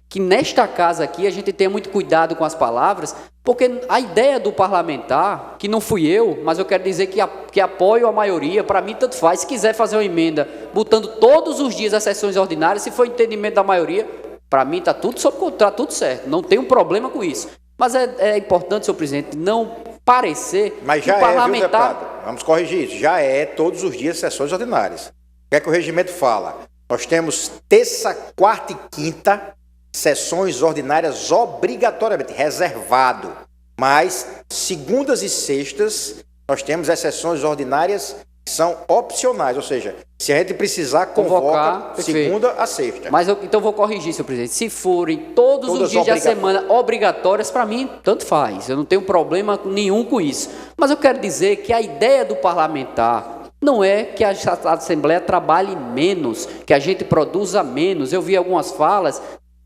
que nesta casa aqui a gente tenha muito cuidado com as palavras, porque a ideia do parlamentar, que não fui eu, mas eu quero dizer que apoio a maioria, para mim tanto faz. Se quiser fazer uma emenda botando todos os dias as sessões ordinárias, se for entendimento da maioria, para mim está tudo sob controle, tudo certo, não tem um problema com isso. Mas é importante, senhor presidente, não parecer mas já que o parlamentar... viu, deputado? Vamos corrigir isso. Já é todos os dias sessões ordinárias. O que é que o regimento fala? Nós temos terça, quarta e quinta sessões ordinárias obrigatoriamente, reservado. Mas segundas e sextas nós temos as sessões ordinárias que são opcionais, ou seja, se a gente precisar, convoca segunda a sexta. Mas então vou corrigir, senhor presidente. Se forem todos os dias da semana obrigatórias, para mim, tanto faz. Eu não tenho problema nenhum com isso. Mas eu quero dizer que a ideia do parlamentar não é que a Assembleia trabalhe menos, que a gente produza menos. Eu vi algumas falas,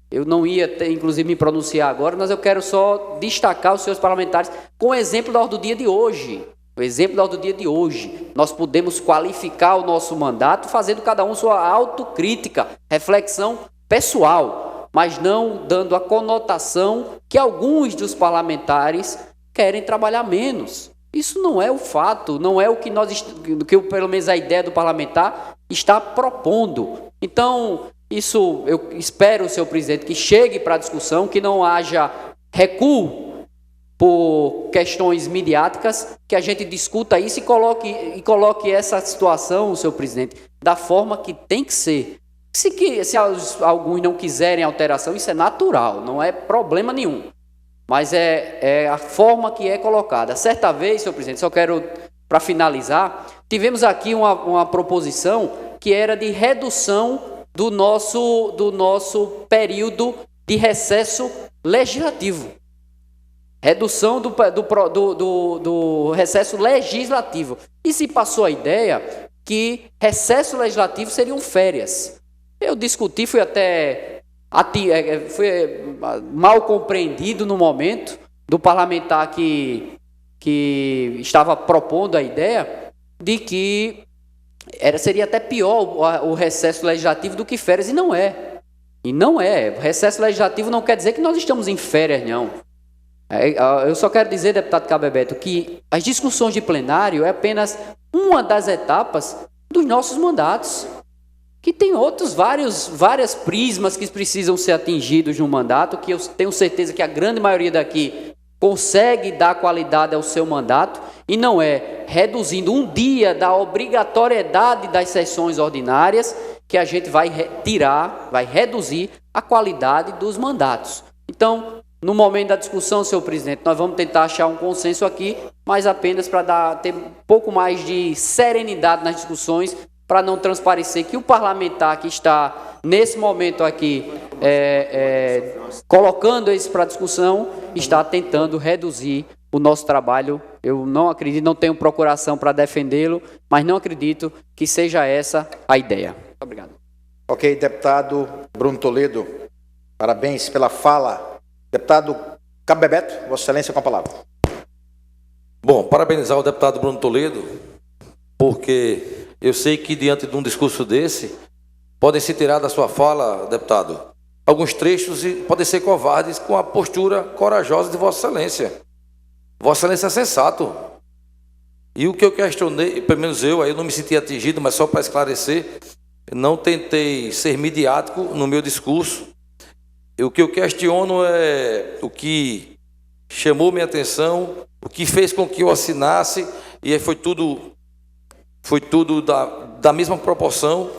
eu não ia, inclusive, me pronunciar agora, mas eu quero só destacar os senhores parlamentares com o exemplo da ordem do dia de hoje. O exemplo do dia de hoje, nós podemos qualificar o nosso mandato fazendo cada um sua autocrítica, reflexão pessoal, mas não dando a conotação que alguns dos parlamentares querem trabalhar menos. Isso não é o fato, não é o que pelo menos a ideia do parlamentar está propondo. Então, isso eu espero, senhor presidente, que chegue para a discussão, que não haja recuo por questões midiáticas, que a gente discuta isso e coloque essa situação, senhor presidente, da forma que tem que ser. Se alguns não quiserem alteração, isso é natural, não é problema nenhum. Mas é a forma que é colocada. Certa vez, senhor presidente, só quero, para finalizar, tivemos aqui uma proposição que era de redução do nosso período de recesso legislativo. Redução do recesso legislativo. E se passou a ideia que recesso legislativo seriam férias. Eu discuti, fui mal compreendido no momento do parlamentar que estava propondo a ideia de que seria até pior o recesso legislativo do que férias, e não é. E não é. O recesso legislativo não quer dizer que nós estamos em férias, não. Eu só quero dizer, deputado Cabo Bebeto, que as discussões de plenário é apenas uma das etapas dos nossos mandatos, que tem várias prismas que precisam ser atingidos no mandato, que eu tenho certeza que a grande maioria daqui consegue dar qualidade ao seu mandato, e não é reduzindo um dia da obrigatoriedade das sessões ordinárias que a gente vai reduzir a qualidade dos mandatos. Então, No momento da discussão, senhor presidente, nós vamos tentar achar um consenso aqui, mas apenas para ter um pouco mais de serenidade nas discussões, para não transparecer que o parlamentar que está, nesse momento aqui, colocando isso para discussão, está tentando reduzir o nosso trabalho. Eu não acredito, não tenho procuração para defendê-lo, mas não acredito que seja essa a ideia. Muito obrigado. Ok, deputado Bruno Toledo, parabéns pela fala. Deputado Cabo Bebeto, Vossa Excelência com a palavra. Bom, parabenizar o deputado Bruno Toledo, porque eu sei que diante de um discurso desse, podem se tirar da sua fala, deputado, alguns trechos e podem ser covardes com a postura corajosa de Vossa Excelência. Vossa Excelência é sensato. E o que eu questionei, pelo menos eu não me senti atingido, mas só para esclarecer, não tentei ser midiático no meu discurso. O que eu questiono é o que chamou minha atenção, o que fez com que eu assinasse, e aí foi tudo da mesma proporção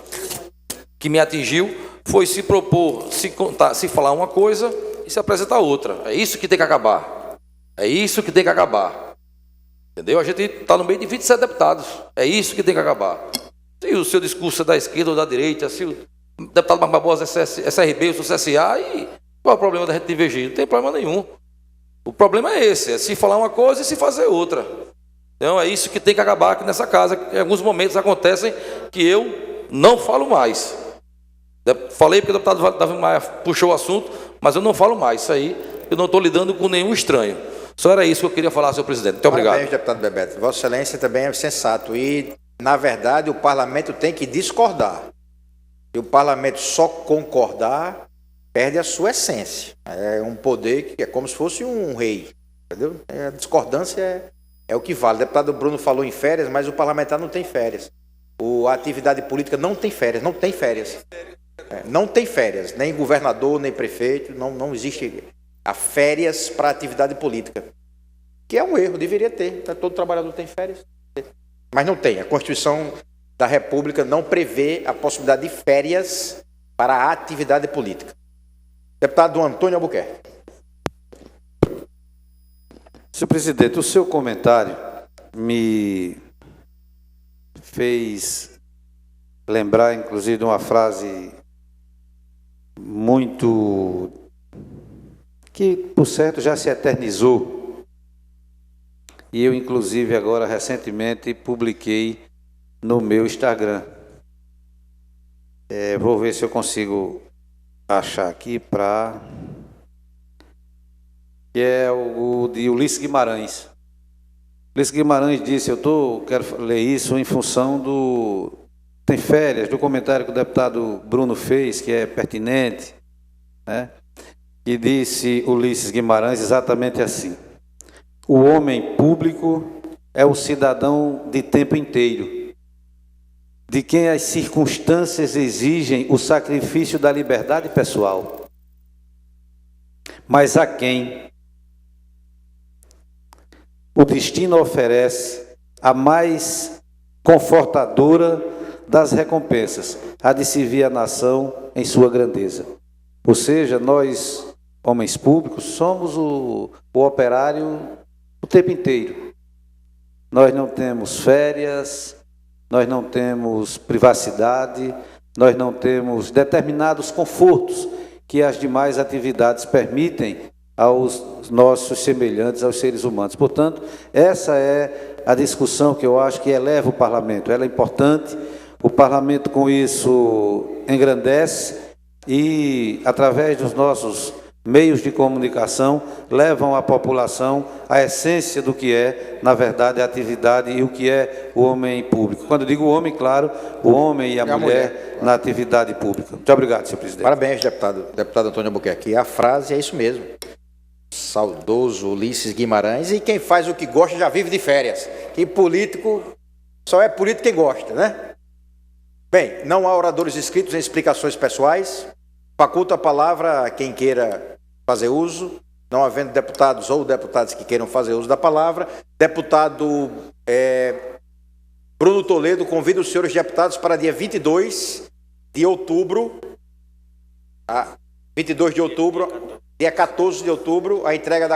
que me atingiu, foi se propor, se falar uma coisa e se apresentar outra. É isso que tem que acabar. É isso que tem que acabar. Entendeu? A gente está no meio de 27 deputados. É isso que tem que acabar. Se o seu discurso é da esquerda ou da direita, se o deputado Barbosa é SRB, eu sou CSA, e qual é o problema da gente divergir? Não tem problema nenhum. O problema é esse, é se falar uma coisa e se fazer outra. Então é isso que tem que acabar aqui nessa casa. Em alguns momentos acontecem que eu não falo mais. Falei porque o deputado Davi Maia puxou o assunto, mas eu não falo mais. Isso aí eu não estou lidando com nenhum estranho. Só era isso que eu queria falar, senhor presidente. Muito obrigado. Parabéns, deputado Bebeto. Vossa Excelência também é sensato. E, na verdade, o parlamento tem que discordar. Se o parlamento só concordar, perde a sua essência. É um poder que é como se fosse um rei. Entendeu? A discordância é o que vale. O deputado Bruno falou em férias, mas o parlamentar não tem férias. A atividade política não tem férias. Não tem férias. Não tem férias. Nem governador, nem prefeito. Não existe a férias para atividade política. Que é um erro, deveria ter. Todo trabalhador tem férias. Mas não tem. A Constituição da República não prevê a possibilidade de férias para a atividade política. Deputado Antônio Albuquerque. Senhor presidente, o seu comentário me fez lembrar, inclusive, de uma frase muito que, por certo, já se eternizou. E eu, inclusive, agora, recentemente, publiquei no meu Instagram. Vou ver se eu consigo achar aqui para... que é o de Ulisses Guimarães. Ulisses Guimarães disse, quero ler isso em função do... Tem férias, do comentário que o deputado Bruno fez, que é pertinente, né? E disse Ulisses Guimarães exatamente assim: o homem público é o cidadão de tempo inteiro, de quem as circunstâncias exigem o sacrifício da liberdade pessoal, mas a quem o destino oferece a mais confortadora das recompensas, a de servir a nação em sua grandeza. Ou seja, nós, homens públicos, somos o operário o tempo inteiro. Nós não temos férias, nós não temos privacidade, nós não temos determinados confortos que as demais atividades permitem aos nossos semelhantes, aos seres humanos. Portanto, essa é a discussão que eu acho que eleva o parlamento. Ela é importante, o parlamento com isso engrandece e, através dos nossos meios de comunicação, levam à população a essência do que é, na verdade, a atividade e o que é o homem público. Quando eu digo homem, claro, o homem e a mulher na atividade pública. Muito obrigado, senhor presidente. Parabéns, deputado Antônio Albuquerque. A frase é isso mesmo. Saudoso Ulisses Guimarães. E quem faz o que gosta já vive de férias. Que político, só é político quem gosta, né? Bem, não há oradores inscritos em explicações pessoais. Faculto a palavra a quem queira fazer uso. Não havendo deputados ou deputadas que queiram fazer uso da palavra. Deputado Bruno Toledo convida os senhores deputados para dia 22 de outubro. 22 de outubro, Dia 14 de outubro, a entrega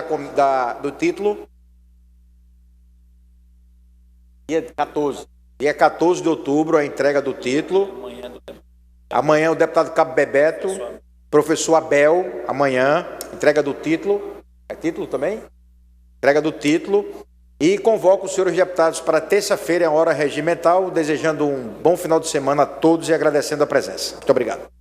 do título. Dia 14. Dia 14 de outubro, a entrega do título. Amanhã, o deputado Cabo Bebeto, professor Abel, amanhã, entrega do título. É título também? Entrega do título. E convoco os senhores deputados para terça-feira, em hora regimental, desejando um bom final de semana a todos e agradecendo a presença. Muito obrigado.